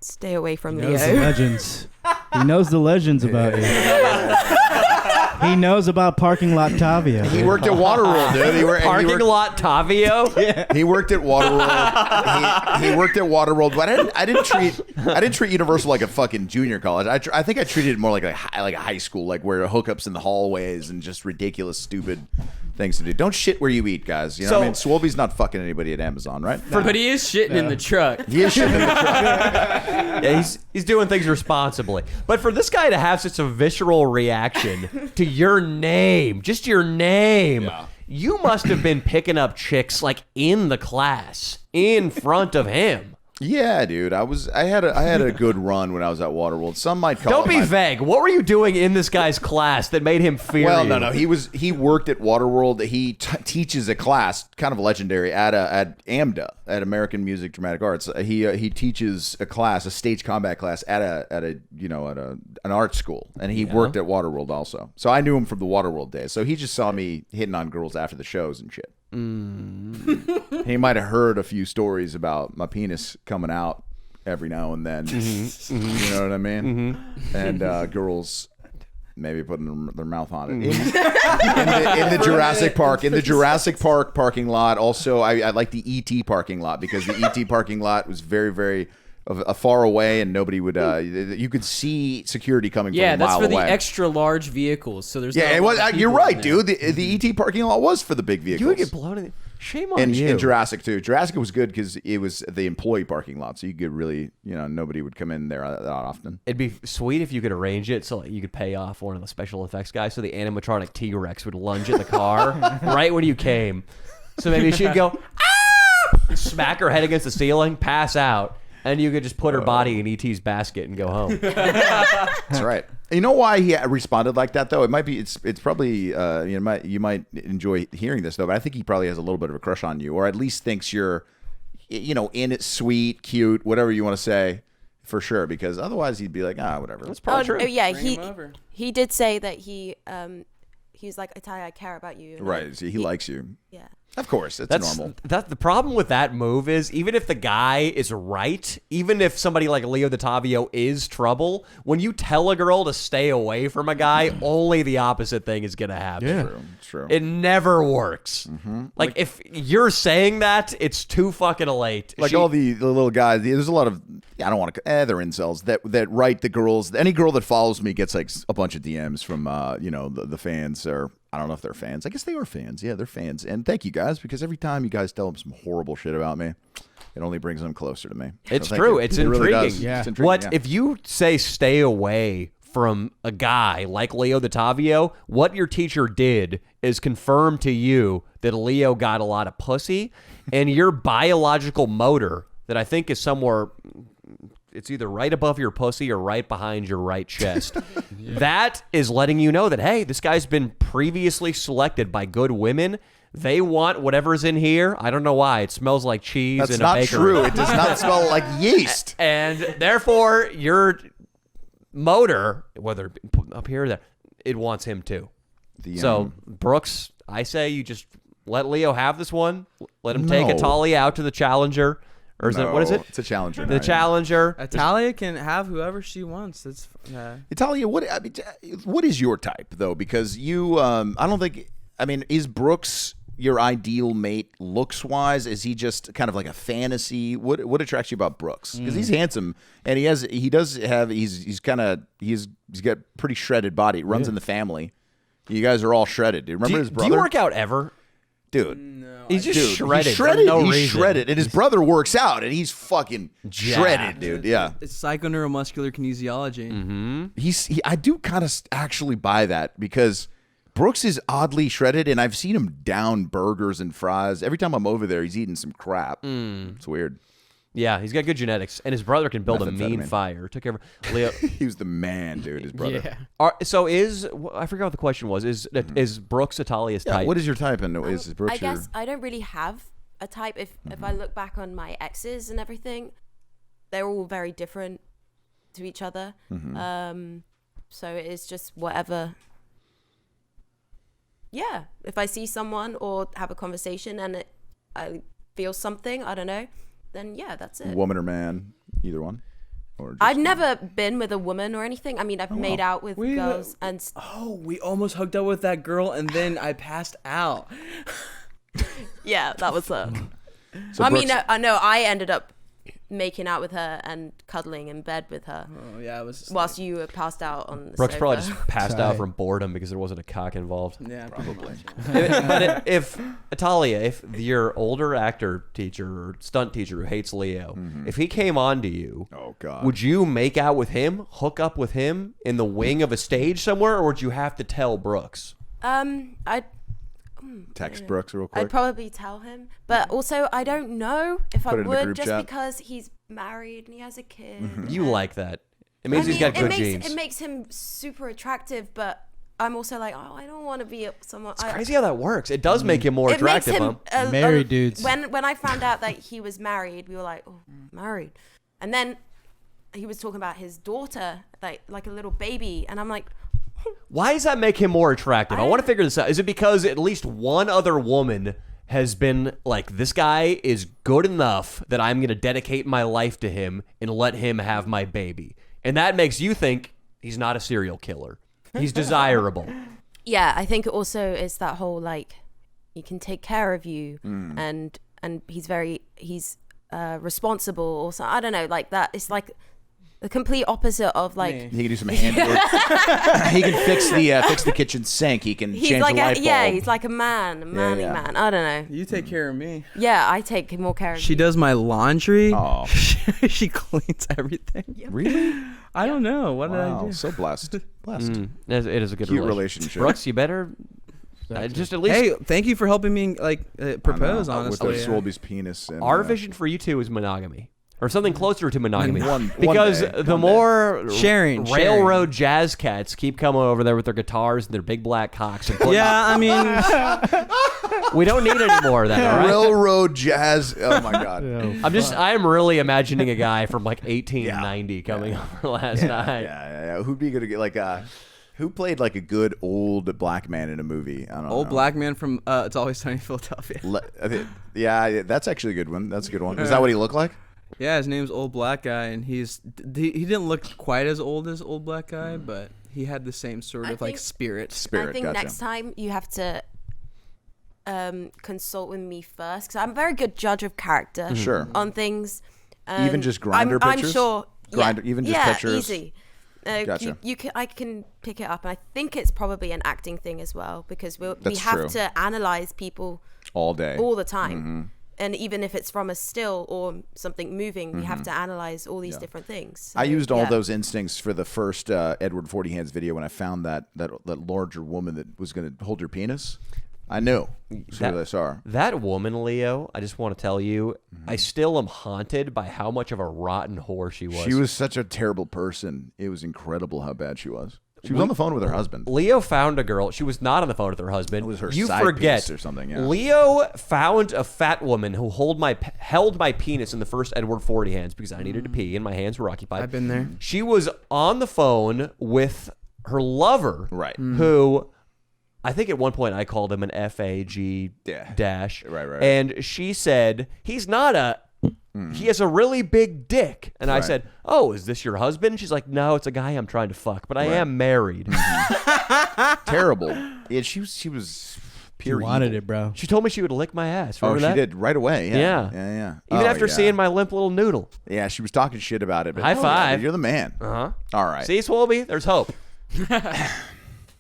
stay away from He knows the Leo." legends. He knows the legends about you. He knows about parking lot Tavia. He worked at Waterworld, dude. Parking lot Tavio. He worked at Waterworld. He worked at Waterworld, but I didn't treat Universal like a fucking junior college. I think I treated it more like a high school, like where hookups in the hallways and just ridiculous, stupid things to do. Don't shit where you eat, guys. You know what I mean? Swolby's not fucking anybody at Amazon, right? But he is shitting in the truck. He is shitting in the truck. Yeah, he's doing things responsibly. But for this guy to have such a visceral reaction to your name, just your name, you must have been picking up chicks like in the class, in front of him. Yeah, dude. I had a good run when I was at Waterworld. Some might call Don't it be my- vague. What were you doing in this guy's class that made him fear Well, you? no. He worked at Waterworld. He teaches a class, kind of legendary, at AMDA, at American Music Dramatic Arts. He teaches a class, a stage combat class at an art school, and he worked at Waterworld also. So I knew him from the Waterworld days. So he just saw me hitting on girls after the shows and shit. He might have heard a few stories about my penis coming out every now and then. You know what I mean? And girls maybe putting their mouth on it. In the Jurassic Park, parking lot. Also, I like the ET parking lot, because the ET parking lot was very, very far away, and nobody would. You could see security coming from a mile that's for away. the extra large vehicles. So there's Yeah, not a it was. lot of You're people right, in there. dude. The ET parking lot was for the big vehicles. You would get blown in. Shame on you. In Jurassic too. Jurassic was good because it was the employee parking lot, so you could really, nobody would come in there that often. It'd be sweet if you could arrange it so like, you could pay off one of the special effects guys, so the animatronic T-Rex would lunge at the car right when you came. So maybe she'd go, ah! Smack her head against the ceiling, pass out, and you could just put her body in ET's basket and go home. That's right. You know why he responded like that though? It might be. It's probably. You might enjoy hearing this though, but I think he probably has a little bit of a crush on you, or at least thinks you're, in it, sweet, cute, whatever you want to say, for sure. Because otherwise he'd be like, whatever. That's probably true. Oh, yeah, Bring him over. he did say that he was like, "Italia, I care about you." And Right. See, he likes you. Yeah. Of course, it's That's normal. the problem with that move is, even if the guy is right, even if somebody like Leo DiTavio is trouble, when you tell a girl to stay away from a guy, only the opposite thing is gonna happen. Yeah. True. It never works. Like if you're saying that, it's too fucking late. Like all the little guys, there's a lot of, I don't want to, they're incels that write the girls. Any girl that follows me gets like a bunch of DMs from, the fans, or I don't know if they're fans. I guess they are fans. Yeah, they're fans. And thank you guys, because every time you guys tell them some horrible shit about me, it only brings them closer to me. It's So thank true. you. It's It really intriguing. does. Yeah. It's intriguing, What yeah. if you say stay away from a guy like Leo DiTavio? What your teacher did is confirm to you that Leo got a lot of pussy, and your biological motor that I think is somewhere, it's either right above your pussy or right behind your right chest. That is letting you know that, hey, this guy's been previously selected by good women. They want whatever's in here. I don't know why. It smells like cheese That's in a not bakery. true. It does not smell like yeast. And therefore, your motor, whether up here or there, it wants him too. So, Brooks, I say you just let Leo have this one? Let him take No. Italia out to the Challenger? Or is it, what is it? It's a challenger. The night. Challenger. Italia can have whoever she wants. That's Italia, what is your type though? Because you, I don't think. I mean, is Brooks your ideal mate looks wise? Is he just kind of like a fantasy? What attracts you about Brooks? Because he's handsome and he's got pretty shredded body. Runs in the family. You guys are all shredded. Do you remember his brother? Do you work out ever? Dude. no. He's just Dude, shredded. He's for shredded. no he's reason. shredded, and his brother works out, and he's fucking Jacked. shredded, dude. Yeah, It's psychoneuromuscular kinesiology. I do kind of actually buy that because Brooks is oddly shredded, and I've seen him down burgers and fries. Every time I'm over there, he's eating some crap. It's weird. Yeah, he's got good genetics, and his brother can build a mean Methamphetamine. fire. Took care of Leo. He was the man, dude. His brother. Yeah. So I forgot what the question was. Is Brooks Italia's Yeah, type? what is your type? And is Brooks I guess your? I don't really have a type. If I look back on my exes and everything, they're all very different to each other. So it is just whatever. Yeah, if I see someone or have a conversation and I feel something, I don't know, then yeah, that's it. Woman or man? Either one. Or just I've never been with a woman or anything. I mean, I've made out with We- girls and We almost hooked up with that girl, and then I passed out. yeah, that was So I mean, Brooks- I know I ended up making out with her and cuddling in bed with her Oh yeah, it was. whilst you were passed out on the Brooks sofa. probably just passed out Tight. from boredom because there wasn't a cock involved. Yeah, probably. But if Italia, if your older actor teacher or stunt teacher who hates Leo, if he came on to you, Oh God. would you make out with him, hook up with him in the wing of a stage somewhere, or would you have to tell Brooks? I'd Text Brooks real quick. I'd probably tell him, but also I don't know if Put it I in a would group just chat. because he's married and he has a kid. You like that? It means he's got good genes. It makes him super attractive, but I'm also like, oh, I don't want to be someone. It's crazy how that works. It does make him more It makes attractive, him huh? Married dudes. When I found out that he was married, we were like, oh, married, and then he was talking about his daughter, like a little baby, and I'm like, Why does that make him more attractive? I want to figure this out. Is it because at least one other woman has been like, this guy is good enough that I'm going to dedicate my life to him and let him have my baby? And that makes you think he's not a serial killer. He's desirable. yeah, I think it also is that whole like, he can take care of you, and he's responsible, or so. I don't know, like that. It's like the complete opposite of like. He can do some handwork. He can fix the kitchen sink. He can He's change like the light bulb. he's like a manly yeah. man. I don't know. You take care of me. Yeah, I take more care of She you. does my laundry. Oh, She cleans everything. really? I don't know. What did I Wow, do? so blessed. Blessed. It is a good Cute relationship. relationship. Brooks, you better just at least. Hey, thank you for helping me propose. I know, Honestly, with Swolby's penis. And, Our vision for you two is monogamy. Or something closer to monogamy. One because day, the one more Sharing. railroad jazz cats keep coming over there with their guitars and their big black cocks. And yeah, I mean, we don't need any more of that, all right? Railroad jazz. Oh my God. I'm really imagining a guy from like 1890 coming over last night. Yeah. Who'd be good to get like who played like a good old black man in a movie? I don't know. old black man from It's Always Sunny in Philadelphia. Yeah, that's actually a good one. That's a good one. Is that what he looked like? Yeah, his name's Old Black Guy, and he didn't look quite as old as Old Black Guy, but he had the same sort I of like think- spirit. Spirit. I think gotcha. next time you have to consult with me first, because I'm a very good judge of character Sure. on things. Even just Grindr I'm pictures? sure. Grindr- even just pictures? Easy. Gotcha. I can pick it up, and I think it's probably an acting thing as well, because we That's have true. to analyze people All day. all the time. And even if it's from a still or something moving, we have to analyze all these different things. I So, used all yeah. those instincts for the first Edward 40 Hands video when I found that larger woman that was going to hold your penis. I knew as soon as I saw her. That woman, Leo, I just want to tell you, I still am haunted by how much of a rotten whore she was. She was such a terrible person. It was incredible how bad she was. She was on the phone with her husband. Leo found a girl. She was not on the phone with her husband. It was her You side forget piece or something, yeah. Leo found a fat woman who held my penis in the first Edward 40 Hands because I needed to pee and my hands were occupied. I've been there. She was on the phone with her lover, Right. who I think at one point I called him an FAG dash. Right. And she said, he's not a, he has a really big dick. And I said, oh, is this your husband? She's like, no, it's a guy I'm trying to fuck, but I am married. Terrible. Yeah, she was pure You wanted evil. it, bro. She told me she would lick my ass. Oh, Remember she that? did right away. Yeah. Yeah. Even Oh, after yeah. seeing my limp little noodle. Yeah, she was talking shit about it. But High yeah, five. you're the man. Uh-huh. All right. See, Swolby? There's hope.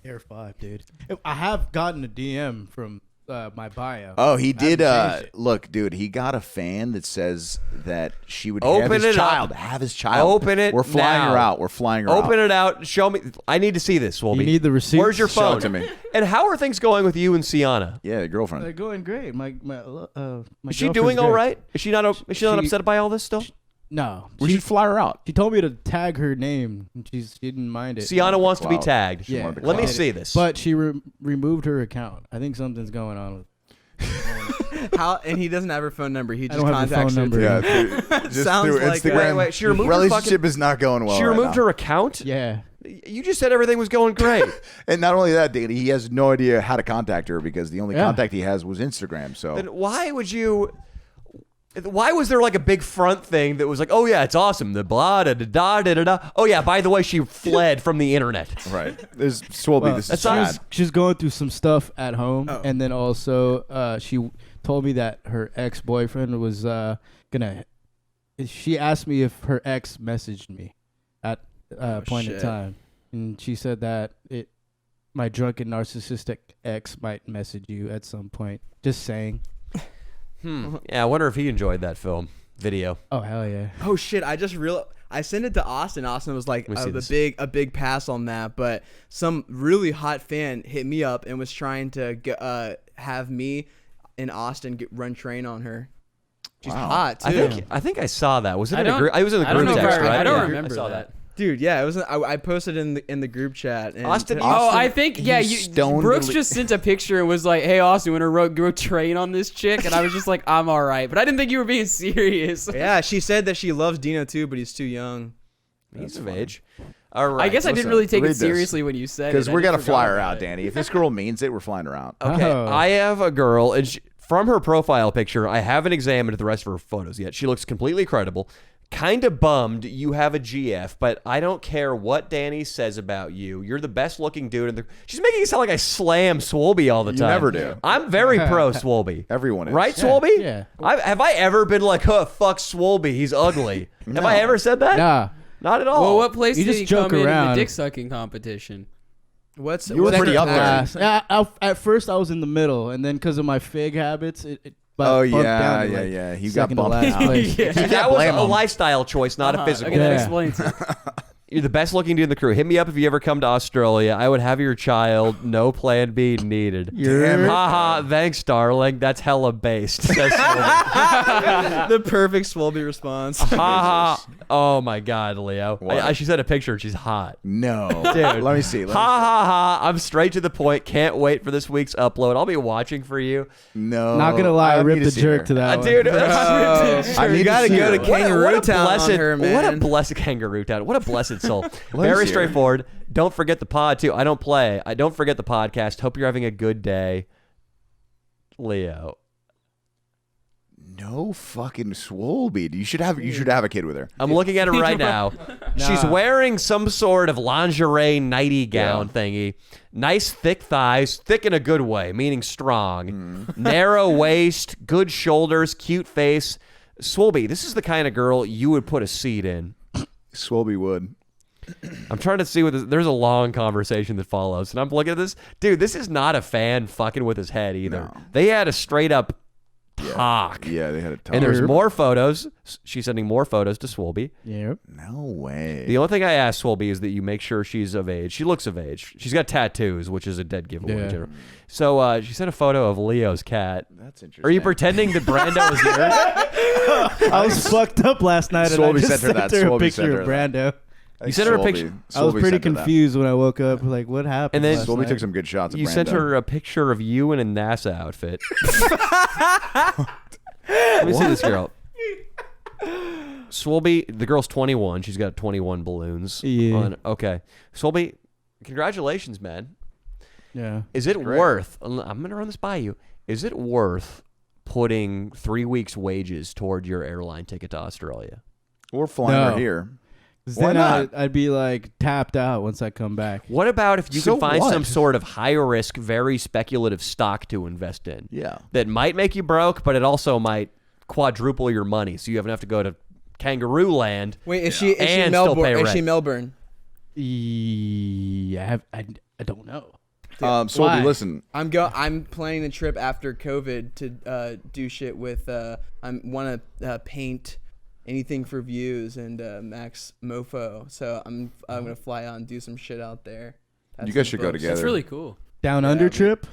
Air 5, dude. I have gotten a DM from my bio. Oh, he I did. haven't changed it. Look, dude, he got a fan that says that she would Open have his it up. child. Have his child. Open it We're flying now. her out. We're flying her out. Open it out. Show me. I need to see this, Swolby. You need the receipt? Where's your Show phone? it to me. And how are things going with you and Sienna? Yeah, the girlfriend. They're going great. My Is she doing all right? Is she not upset by all this still? No. We should fly her out. She told me to tag her name. She didn't mind it. Sienna wants to be Clout. tagged. Yeah. wanted the Let me clout. see this. But she removed her account. I think something's going on with. How? And he doesn't have her phone number. He I just don't have her contacts phone her. number. Yeah, just Sounds through like Instagram. Wait, she removed her relationship fucking- is not going well. she right removed now. her account? Yeah. You just said everything was going great. And not only that, Danny, he has no idea how to contact her because the only Yeah. contact he has was Instagram. So Then why would you? Why was there like a big front thing that was like, oh yeah, it's awesome, the blah da da da da da da. Oh yeah, by the way, she fled from the internet. right, there's Swolby. Well, This is that's sad. she's going through some stuff at home, and then also she told me that her ex-boyfriend was gonna. She asked me if her ex messaged me at a point in shit. time, and she said that my drunken narcissistic ex might message you at some point. Just saying. Yeah, I wonder if he enjoyed that film video. Oh hell yeah! Oh shit! I just realized I sent it to Austin. Austin was like Let me see a this. big pass on that. But some really hot fan hit me up and was trying to have me and Austin run train on her. She's hot too. I think I saw that. Was it I in a don't- group? I was in the I don't group know if text, I- right? I don't Yeah, remember I saw that. that. Dude, yeah, it was. I posted in the group chat. And Austin, Oh, I think you you. stoned Brooks the- just sent a picture and was like, "Hey, Austin, want to go train on this chick?" And I was just like, "I'm all right," but I didn't think you were being serious. Yeah, she said that she loves Dino too, but he's too young. He's of age. All right. I guess I didn't listen, really take read it this. seriously when you said it. Because I we're just gonna forgot fly her about out, it. Danny. If this girl means it, we're flying her out. Okay, Oh. I have a girl, and from her profile picture, I haven't examined the rest of her photos yet. She looks completely credible. Kind of bummed you have a GF, but I don't care what Danny says about you. You're the best looking dude in the. She's making it sound like I slam Swolby all the You time. never do. I'm very pro Swolby. Everyone is. Right, Swolby? yeah. Have I ever been like, huh, fuck Swolby, he's ugly? Have I ever said that? Nah. Not at all. Well, what place You did just he joke come in around. the dick sucking competition? What's You were what's pretty her up there. class? Yeah, at first I was in the middle, and then because of my fig habits, it Oh, bumped yeah, down to, yeah, like, yeah. He got second to bumped last down. place. Yeah. that was blame a him. lifestyle choice, not a physical. Okay, that Yeah. explains it. You're the best looking dude in the crew. Hit me up if you ever come to Australia. I would have your child. No plan B needed. Damn it. Haha, thanks, darling. That's hella based. Says Swolby. The perfect Swolby response. Haha. Oh my God, Leo. What? She sent a picture and she's hot. No, Dude. Let me see. Ha ha ha. I'm straight to the point. Can't wait for this week's upload. I'll be watching for you. No, Not gonna lie, I need ripped to the see jerk her. to that one. Dude, I need you gotta see go her. to Kangaroo Town blessed, on her, man. What a blessed Kangaroo Town. What a blessed soul. me Very see her. straightforward. Don't forget the pod, too. I don't play. I don't forget the podcast. Hope you're having a good day. Leo. No fucking Swolby. You should have a kid with her. I'm looking at her right now. She's wearing some sort of lingerie nighty gown thingy. Nice thick thighs, thick in a good way, meaning strong. Narrow waist, good shoulders, cute face. Swolby, this is the kind of girl you would put a seat in. Swolby would. I'm trying to see what this, there's a long conversation that follows, and I'm looking at this. Dude, this is not a fan fucking with his head either. No. They had a straight up talk. Yeah, they had a talk. And there's more photos. She's sending more photos to Swolby. Yep. No way. The only thing I asked Swolby is that you make sure she's of age. She looks of age. She's got tattoos, which is a dead giveaway. Yeah. In general. So she sent a photo of Leo's cat. That's interesting. Are you pretending that Brando is yours? I was fucked up last night, and I Swolby just sent her sent that. her a Swolby sent picture her of that. Brando. You sent her a picture. I was Swolby pretty sent her that. confused when I woke up. Like, what happened? And then last Swolby night? took some good shots of You sent Brando. her a picture of you in a NASA outfit. Let me see this girl. Swolby, the girl's 21. She's got 21 balloons. Yeah. Okay. Swolby, congratulations, man. Yeah. Is it worth? I'm gonna run this by you. Is it worth putting 3 weeks' wages toward your airline ticket to Australia? Or flying No. her here. 'Cause Why then not? I'd be like tapped out once I come back. What about if you So can find what? some sort of high risk, very speculative stock to invest in? Yeah. That might make you broke, but it also might quadruple your money, so you don't have to go to Kangaroo Land. Wait, is she And still pay Melbourne? Is rent. she Melbourne? Yeah, I don't know. So Why? listen. I'm planning a trip after COVID to do shit with. I want to paint anything for views and Max Mofo. So I'm gonna fly out and do some shit out there. You guys should go together. That's really cool. Down under trip?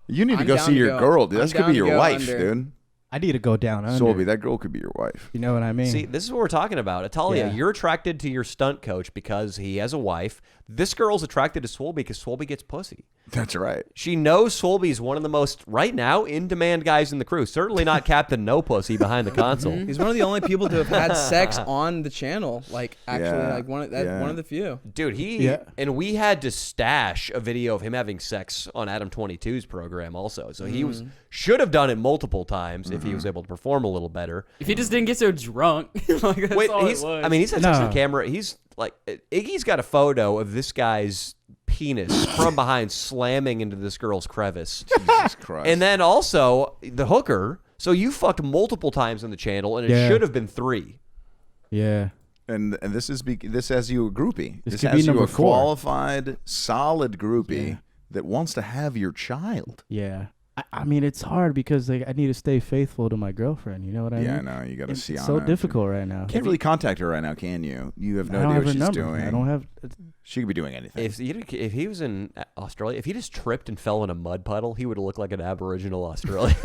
You need to I'm go down see to your go. girl, dude. I'm That's down gonna be to your go wife, under. dude. I need to go down under. Solby, that girl could be your wife. You know what I mean? See, this is what we're talking about. Italia, Yeah. you're attracted to your stunt coach because he has a wife. This girl's attracted to Swolby because Swolby gets pussy. That's right. She knows Swolby's one of the most, right now, in-demand guys in the crew. Certainly not Captain No Pussy behind the console. He's one of the only people to have had sex on the channel. Like actually, Yeah, like one of the few. Dude, Yeah. and we had to stash a video of him having sex on Adam 22's program also. So he should have done it multiple times if he was able to perform a little better. If he just didn't get so drunk, like that's Wait, all it he's was. I mean, he's had sex No. on camera. He's like, Iggy's got a photo of this guy's penis from behind slamming into this girl's crevice. Jesus Christ. And then also the hooker. So you fucked multiple times on the channel, and it Yeah. should have been 3. Yeah. And this is this has you a groupie. This This could be has you number a 4. qualified, solid groupie that wants to have your child. Yeah. I mean, it's hard because like I need to stay faithful to my girlfriend. You know what I Yeah, I mean? know. You got to It's see on so it. difficult right now. Can't really contact her right now, can you? You have no I don't idea have what her she's number. doing. I don't have. She could be doing anything. If he was in Australia, if he just tripped and fell in a mud puddle, he would look like an Aboriginal Australian.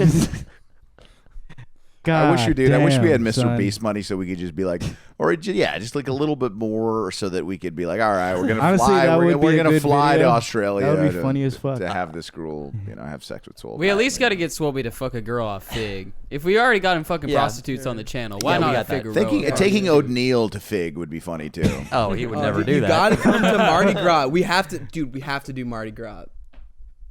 God, I wish you did. I wish we had damn, Mr. son. Beast money so we could just be like, or just like a little bit more, so that we could be like, all right, we're gonna Honestly, fly. that We're would be a gonna good fly to video. Australia. That would be to- funny as fuck. to have this girl, have sex with Soul. we at least got to get Swolby to fuck a girl off Fig. If we already got him fucking Yeah. prostitutes on the channel, why Yeah, we not got a Figueroa? taking O'Neill to Fig would be funny too. Oh, he would never Dude, do you that. gotta come to Mardi Gras. We have to do Mardi Gras.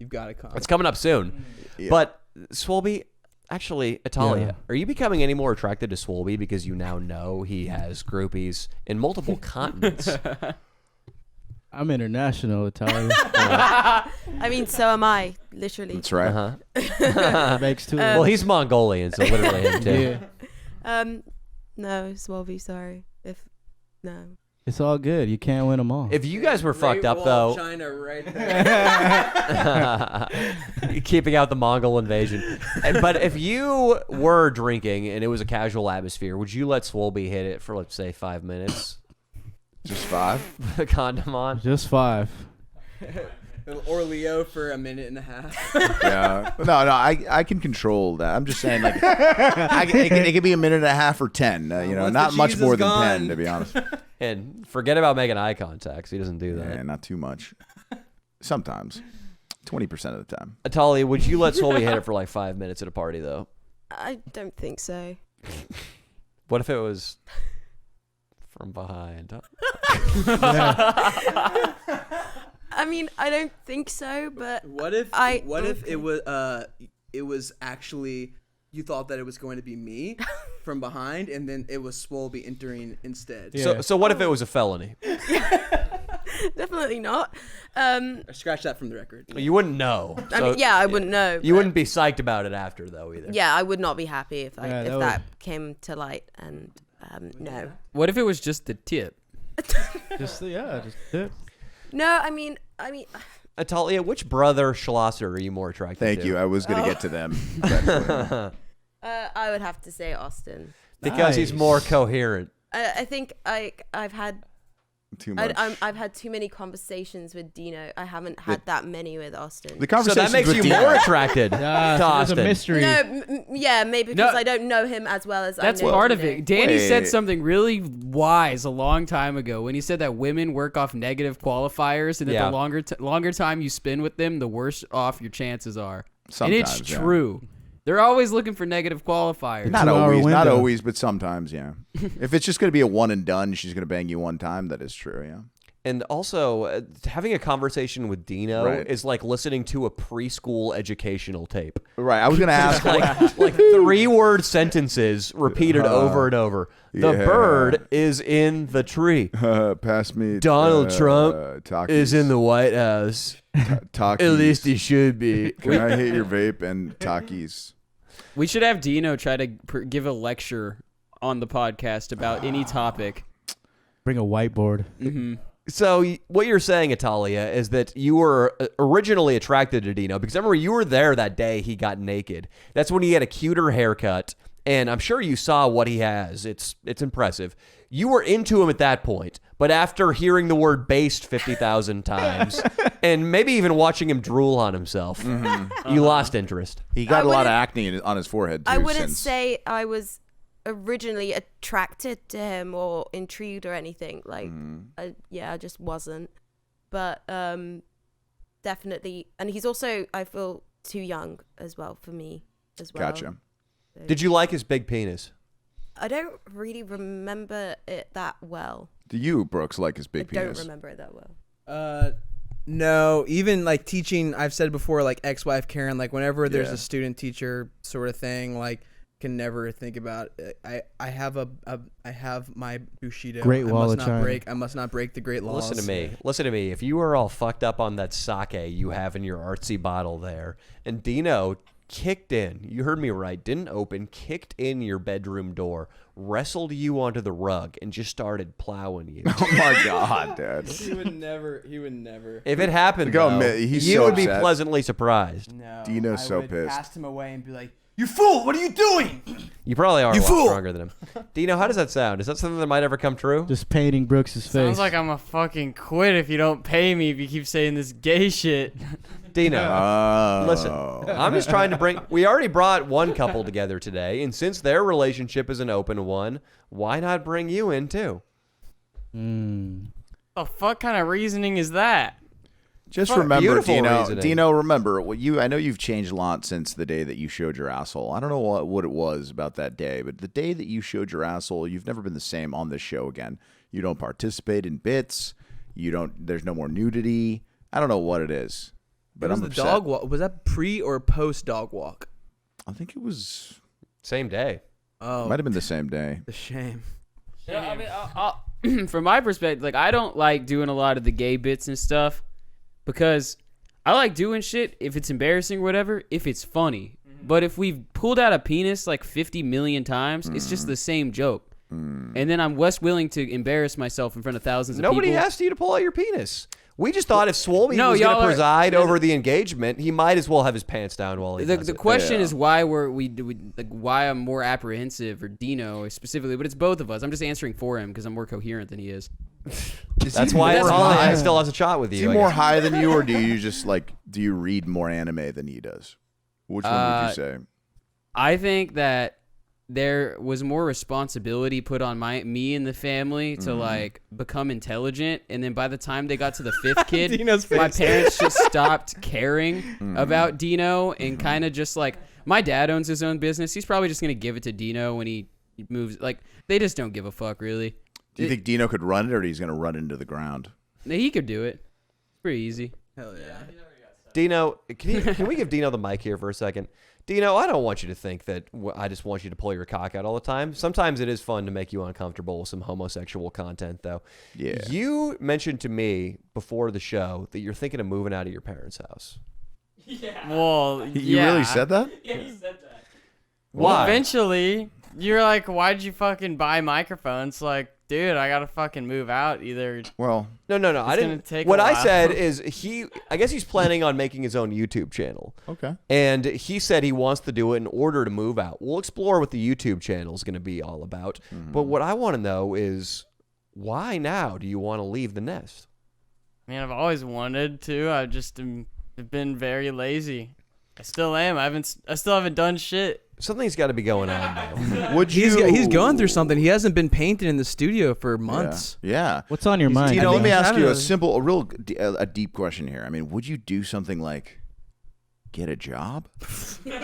You've got to come. It's coming up soon. But Swolby, actually, Italia, Yeah. are you becoming any more attracted to Swolby because you now know he has groupies in multiple continents? I'm international, Italian. I mean, so am I, literally. That's right. Uh-huh. Makes two. Well, he's Mongolian, so literally him too. yeah. No, Swolby, sorry. No. It's all good. You can't win them all. If you guys were fucked up though, China right there. keeping out the Mongol invasion. But if you were drinking and it was a casual atmosphere, would you let Swolby hit it for, let's say, 5 minutes? Just 5. With a condom on? Just 5. Or Leo for a minute and a half. Yeah. No, I can control that. I'm just saying, like, it can be a minute and a half or 10. Once not the much cheese more is than gone. 10, to be honest. And forget about making eye contact. So he doesn't do that. Yeah, not too much. Sometimes, 20% of the time. Atalia, would you let Swolby hit it for like 5 minutes at a party though? I don't think so. What if it was from behind? I mean, I don't think so, but What if okay. it was actually you thought that it was going to be me from behind, and then it was Swolby entering instead. Yeah. So what if it was a felony? definitely not. Scratch that from the record. You wouldn't know. I So mean, yeah, I wouldn't know. You but- wouldn't be psyched about it after though either. Yeah, I would not be happy if Yeah, if that that came to light, and no. What if it was just the tip? Just tip. No, I mean, Atalia, which brother Schlosser are you more attracted to? Thank you. I was going to get to them. eventually. I would have to say Austin. Because he's more Nice. coherent. I think I've had Too much. I've had too many conversations with Dino. I haven't had that many with Austin. The So conversations that makes with you Dino- more attracted to There's a Austin. mystery. No, yeah, maybe because No. I don't know him as well as That's I know part of Dino. it. Danny said Wait. something really wise a long time ago when he said that women work off negative qualifiers, and that Yeah. the longer time you spend with them, the worse off your chances are. and Sometimes, it's yeah. true. They're always looking for negative qualifiers. Not 2-hour always, not window. always, but sometimes, yeah. If it's just going to be a one and done, she's going to bang you one time. That is true, yeah. And also, having a conversation with Dino Right. is like listening to a preschool educational tape. Right. I was gonna ask. Like 3-word sentences repeated over and over. The yeah. bird is in the tree. Pass me. Donald Trump Takis. is in the White House. Takis. At least he should be. Can I hit your vape and Takis? We should have Dino try to give a lecture on the podcast about any topic. Bring a whiteboard. Mm-hmm. So what you're saying, Italia, is that you were originally attracted to Dino because I remember you were there that day he got naked. That's when he had a cuter haircut, and I'm sure you saw what he has. It's impressive. You were into him at that point, but after hearing the word based 50,000 times and maybe even watching him drool on himself, you lost interest. He got I a lot of wouldn't- acne on his forehead too. I wouldn't since- say I was originally attracted to him or intrigued or anything. Like, I just wasn't. But definitely, and he's also, I feel, too young as well for me as well. Gotcha. Did you like his big penis? I don't really remember it that well. Do you, Brooks, like his big I don't penis? remember it that well. No, even like teaching, I've said before, like ex-wife Karen, like whenever there's Yeah. a student-teacher sort of thing, like can never think about it. I have my Bushido. Great Wall must of not China. break. I must not break the great laws. Listen to me. If you were all fucked up on that sake you have in your artsy bottle there, and Dino kicked in, you heard me right, didn't open, kicked in your bedroom door, wrestled you onto the rug, and just started plowing you. Oh my God, Dad. He would never. He would never. If it happened, Go, though, he's you so would be upset. pleasantly surprised. No. Dino's I so would pissed. Cast him away and be like, "You fool! What are you doing?" You probably are You a lot fool! stronger than him. Dino, how does that sound? Is that something that might ever come true? Just painting Brooks's face. Sounds like I'm a fucking quit if you don't pay me if you keep saying this gay shit. Dino, Oh. listen, I'm just trying to bring... We already brought one couple together today, and since their relationship is an open one, why not bring you in, too? The fuck kind of reasoning is that? Just Fuck, remember, beautiful Dino. reasoning. Dino, remember what you. I know you've changed a lot since the day that you showed your asshole. I don't know what it was about that day, but the day that you showed your asshole, you've never been the same on this show again. You don't participate in bits. You don't. There's no more nudity. I don't know what it is, but was I'm the upset. dog walk? Was that pre or post dog walk? I think it was. Same day. Oh, Might have been the same day. the shame. Yeah, I mean, from my perspective, like I don't like doing a lot of the gay bits and stuff because I like doing shit if it's embarrassing or whatever, if it's funny. But if we've pulled out a penis like 50 million times, it's just the same joke. And then I'm less willing to embarrass myself in front of thousands of Nobody people. asked you to pull out your penis. We just thought if Swolby No, was going y'all to are- preside over the engagement, he might as well have his pants down while he does The it. question Yeah. is why why I'm more apprehensive, or Dino specifically, but it's both of us. I'm just answering for him because I'm more coherent than he is. That's why more Italia high? still has a shot with Is you. he I more guess. high than you, or do you just like? Do you read more anime than he does? Which one would you say? I think that there was more responsibility put on me and the family to like become intelligent, and then by the time they got to the fifth kid, Dino's my face. parents just stopped caring about Dino and kind of just like, my dad owns his own business. He's probably just gonna give it to Dino when he moves. Like, they just don't give a fuck, really. Do you think Dino could run it, or he's going to run into the ground? He could do it. It's pretty easy. Hell yeah. Dino, can we give Dino the mic here for a second? Dino, I don't want you to think that I just want you to pull your cock out all the time. Sometimes it is fun to make you uncomfortable with some homosexual content, though. Yeah. You mentioned to me before the show that you're thinking of moving out of your parents' house. Well, You yeah. really said that? Well, Why? eventually, you're like, why'd you fucking buy microphones? Like, dude, I gotta fucking move out. Either Well, No, I It's didn't. gonna take What a I while. said is I guess he's planning on making his own YouTube channel. okay. And he said he wants to do it in order to move out. We'll explore what the YouTube channel is going to be all about. But what I want to know is why now do you want to leave the nest? Man, I've always wanted to. I just have been very lazy. I still am. I still haven't done shit. Something's got to be going on now. Would you? He's going through something. He hasn't been painting in the studio for months. Yeah. What's on your mind? Dino, I let think me he's ask having you a- a deep question here. I mean, would you do something like get a job? No,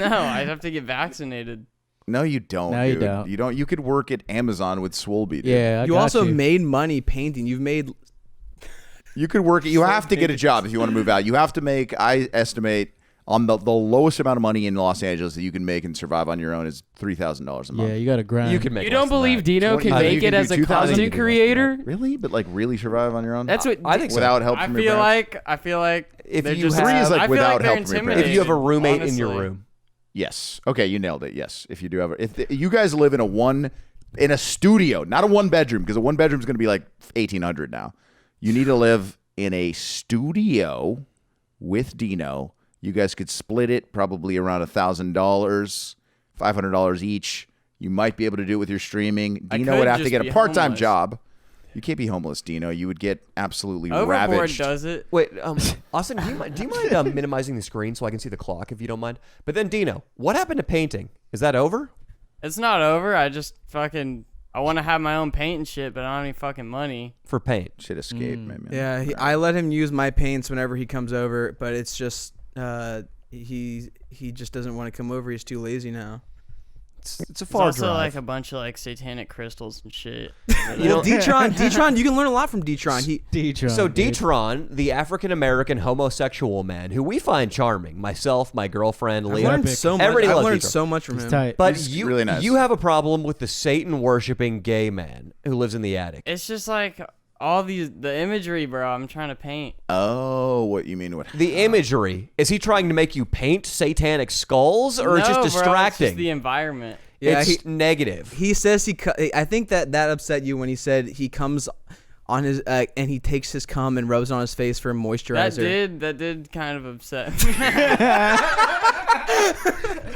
I'd have to get vaccinated. No, you don't. No, you dude. don't. You don't. You could work at Amazon with Swolby. Dude. Yeah, I You got also you. made money painting. You've made You could work. You have to get a job if you want to move out. You have to make. I estimate on the lowest amount of money in Los Angeles that you can make and survive on your own is $3,000 a month. Yeah, you got to grind. You can make. You don't believe Dino can 20 make you can it do as a 2,000, content you can do less than creator? that. Really? But like really survive on your own? That's what I think so. Without help I from feel your parents? like If they're you just, have- Three is like I feel without like they're help from your parents. intimidated, If you have a roommate in your honestly. room. Yes. Okay, you nailed it. Yes. If you do have you guys live in a studio, not a one bedroom, because a one bedroom is going to be like $1,800 now. You need to live in a studio with Dino. You guys could split it probably around $1,000, $500 each. You might be able to do it with your streaming. I Dino could would have to just get a be part-time homeless. job. You can't be homeless, Dino. You would get absolutely Overboard ravaged. does it. Wait, Austin, do you mind minimizing the screen so I can see the clock if you don't mind? But then Dino, what happened to painting? Is that over? It's not over. I just fucking I want to have my own paint and shit, but I don't have any fucking money. For paint. Shit escaped, man. Yeah, I let him use my paints whenever he comes over, but it's just he just doesn't want to come over. He's too lazy now. It's a It's far also drive. like a bunch of like satanic crystals and shit. Well, Detron, you can learn a lot from Detron. D-Tron, So dude. Detron, the African-American homosexual man who we find charming, myself, my girlfriend, I've Leah. learned so much. Everybody I've loves learned Detron. so much from He's him. tight. But He's you really nice. you have a problem with the Satan-worshiping gay man who lives in the attic. It's just like all the imagery, bro. I'm trying to paint. Oh, what you mean? What? The imagery, is he trying to make you paint satanic skulls, or it's No, just bro, it's distracting? just the environment. Yeah, it's negative. He says I think that upset you when he said he comes on his and he takes his cum and rubs it on his face for moisturizer. That did kind of upset me.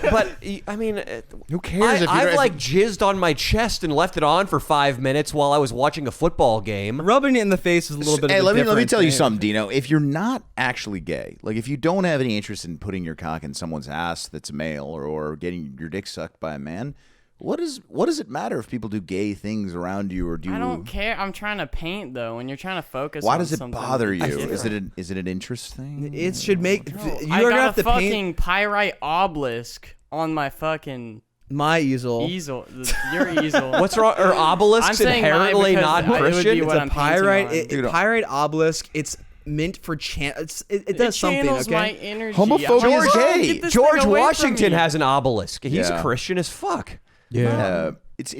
But I mean, Who cares? I've like jizzed on my chest and left it on for 5 minutes while I was watching a football game. Rubbing it in the face is a little bit. Hey, of a let me different tell you thing. something, Dino. If you're not actually gay, like if you don't have any interest in putting your cock in someone's ass that's male, or getting your dick sucked by a man, what does it matter if people do gay things around you or do? I don't care. I'm trying to paint though. When you're trying to focus. Why on does it something, bother you? it's different. Is it an interest thing? It should make you I are gonna got have a to fucking paint pyrite obelisk on my fucking my easel. easel. Your easel. What's wrong? Are I'm obelisks saying mine inherently because not it would be Christian? what It's a I'm painting pyrite. on. It, pyrite obelisk. It's meant for it does something. channels Okay. my energy. Homophobia I'm is like, gay. "Get this George thing away from Washington me." has an obelisk. He's Yeah. Christian as fuck. Yeah.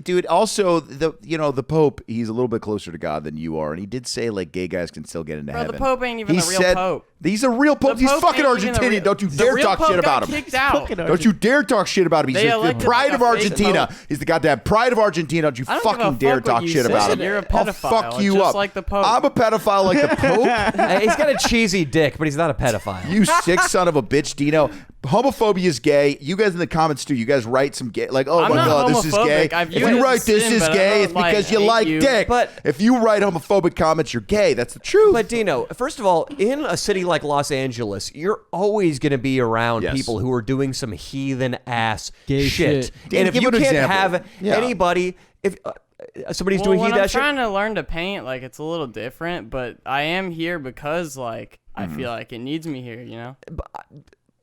Dude. Also, the Pope. He's a little bit closer to God than you are, and he did say like gay guys can still get into Bro, heaven. the Pope ain't even He the real said- Pope. He's a real Pope. The He's Pope fucking ain't even the Argentinian. real- Don't you the dare real talk Pope shit got about him. kicked out. Don't you dare talk shit about him. He's They the elected pride like of a fake Argentina. Pope. He's the goddamn pride of Argentina. Don't you I don't give a fucking dare fuck talk what you shit say. about him. You're a I'll pedophile, fuck you just up. like the Pope. I'm a pedophile like the Pope. He's got a cheesy dick, but he's not a pedophile. You sick son of a bitch, Dino. Homophobia is gay. You guys in the comments too. You guys write some gay, like, oh I'm my not god, this is gay. homophobic. I If view it you as write a this sin, is but I gay, don't, it's because you hate like you. dick. But- if you write homophobic comments, you're gay. That's the truth. But Dino, first of all, in a city like Los Angeles, you're always going to be around Yes. people who are doing some heathen ass Gay shit. shit. Dan, And if give you an can't example. have Yeah. anybody, if somebody's Well, doing when heathen I'm ass shit, trying to learn to paint, like it's a little different, but I am here because like I feel like it needs me here, you know.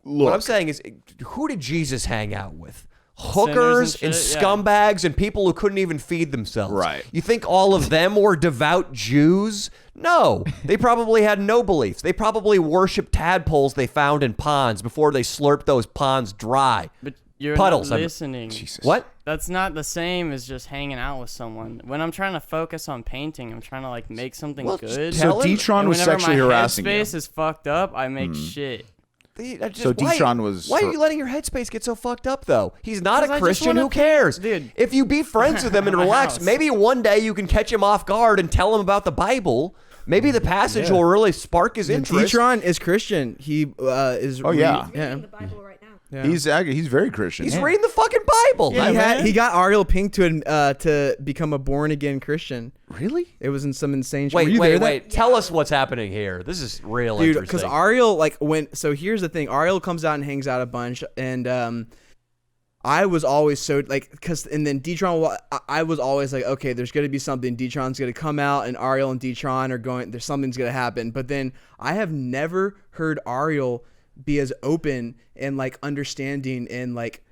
what I'm saying is, who did Jesus hang out with? Sinners Hookers and and shit, yeah. scumbags and people who couldn't even feed themselves. Right. You think all of them were devout Jews? No. They probably had no beliefs. They probably worshiped tadpoles they found in ponds before they slurped those ponds dry. But you're Puddles, not I'm- listening. What? That's not the same as just hanging out with someone. When I'm trying to focus on painting, I'm trying to like make something Well, good. just tell So him- Detron And was whenever sexually my harassing you. headspace is fucked up, I make shit. So Detron was- Why are you letting your headspace get so fucked up, though? He's not 'Cause a I just Christian. wanna Who cares? dude. If you be friends with him and My relax, house. maybe one day you can catch him off guard and tell him about the Bible. Maybe the passage will really spark his interest. Detron is Christian. He is. Oh, yeah. yeah. The Bible right now. Yeah. He's very Christian. He's reading the fucking Bible. He got Ariel Pink to become a born again Christian. Really? It was in some insane. Were Wait, you there wait. Tell us what's happening here. This is real dude? interesting. Because Ariel so here's the thing. Ariel comes out and hangs out a bunch, and I was always so like and then Detron. I was always like, okay, there's gonna be something. Detron's gonna come out, and Ariel and Detron are going. There's something's gonna happen. But then I have never heard Ariel be as open and like understanding and like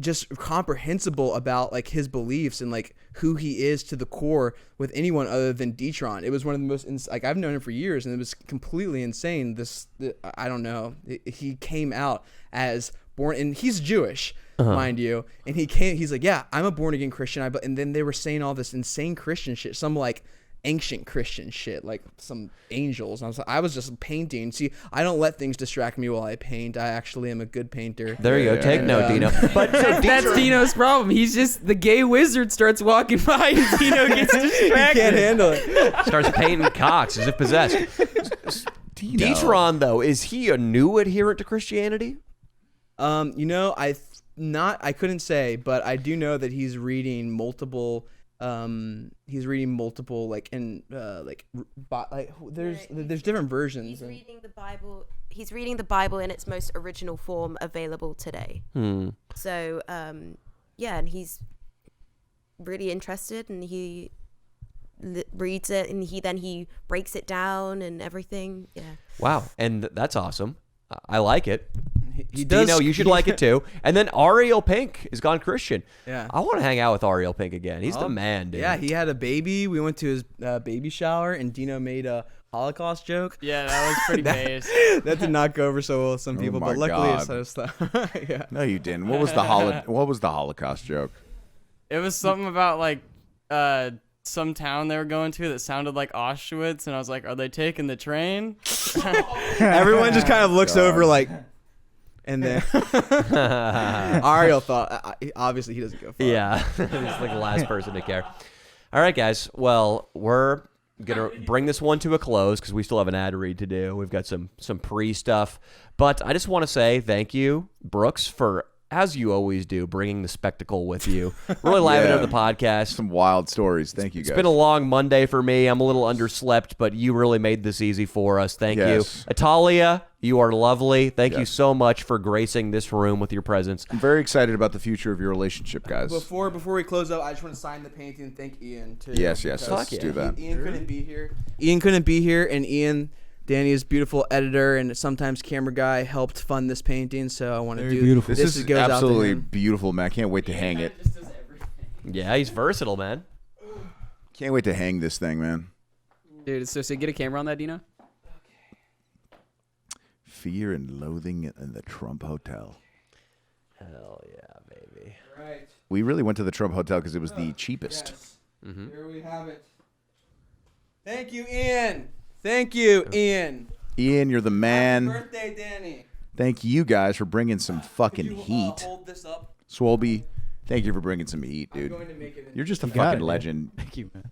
just comprehensible about like his beliefs and like who he is to the core with anyone other than D-Tron. It was one of the most like I've known him for years, and it was completely insane. I don't know. He came out as born, and he's Jewish, mind you, and he's like, yeah, I'm a born again Christian. And then they were saying all this insane Christian shit, some like ancient Christian shit, like some angels. And I was just painting. See, I don't let things distract me while I paint. I actually am a good painter. There you go. Take note, Dino. But That's Dino's problem. He's just the gay wizard starts walking by and Dino gets distracted. Can't handle it. starts painting cocks as if possessed. D-Tron, though, is he a new adherent to Christianity? You know, I couldn't say, but I do know that he's reading multiple like in there's different versions. He's reading the Bible. He's reading the Bible in its most original form available today. So yeah, and he's really interested, and he reads it, and he breaks it down and everything. Yeah. Wow, and that's awesome. I like it. He does. Dino, you should like it too. And then Ariel Pink has gone Christian. Yeah. I want to hang out with Ariel Pink again. He's the man, dude. Yeah, he had a baby. We went to his baby shower, and Dino made a Holocaust joke. Yeah, that was pretty base. That did not go over so well with some people, my but luckily God. it's so stuff. Yeah. No, you didn't. What was the Holocaust joke? It was something about like some town they were going to that sounded like Auschwitz, and I was like, "Are they taking the train?" Everyone just kind of looks over like, and then Ariel thought, obviously he doesn't go far. Yeah. He's like the last person to care. All right, guys. Well, we're going to bring this one to a close because we still have an ad read to do. We've got some pre-stuff. But I just want to say thank you, Brooks, for, as you always do, bringing the spectacle with you. Really livening up the podcast. Some wild stories. Thank you, guys. It's been a long Monday for me. I'm a little underslept, but you really made this easy for us. Thank you. Italia, you are lovely. Thank you so much for gracing this room with your presence. I'm very excited about the future of your relationship, guys. Before we close up, I just want to sign the painting and thank Ian too. Yes, let's do that. Ian couldn't be here. And Ian, Danny's beautiful editor and sometimes camera guy, helped fund this painting, so I want to do beautiful. This is goes out to absolutely him. beautiful, man. I can't wait to hang it. Yeah, he's versatile, man. Can't wait to hang this thing, man. Dude, so get a camera on that, Dino. Fear and Loathing in the Trump Hotel. Hell yeah, baby. Right. We really went to the Trump Hotel because it was the cheapest. Yes. Here we have it. Thank you, Ian. Thank you, Ian. Ian, you're the man. Happy birthday, Danny. Thank you guys for bringing some fucking Could you, heat. hold this up? Swolby, thank you for bringing some heat, dude. I'm going to make it You're just a got fucking it, man. legend. Thank you, man.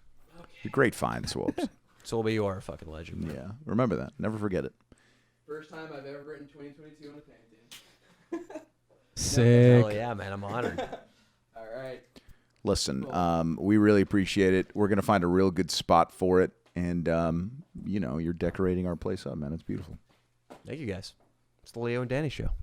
You're a great find, Swolbs. Solby, you are a fucking legend. Yeah, remember that. Never forget it. First time I've ever written 2022 on a painting. Sick. Hell yeah, man. I'm honored. All right. Listen, we really appreciate it. We're gonna find a real good spot for it, and you're decorating our place up, man. It's beautiful. Thank you, guys. It's the Leo and Danny Show.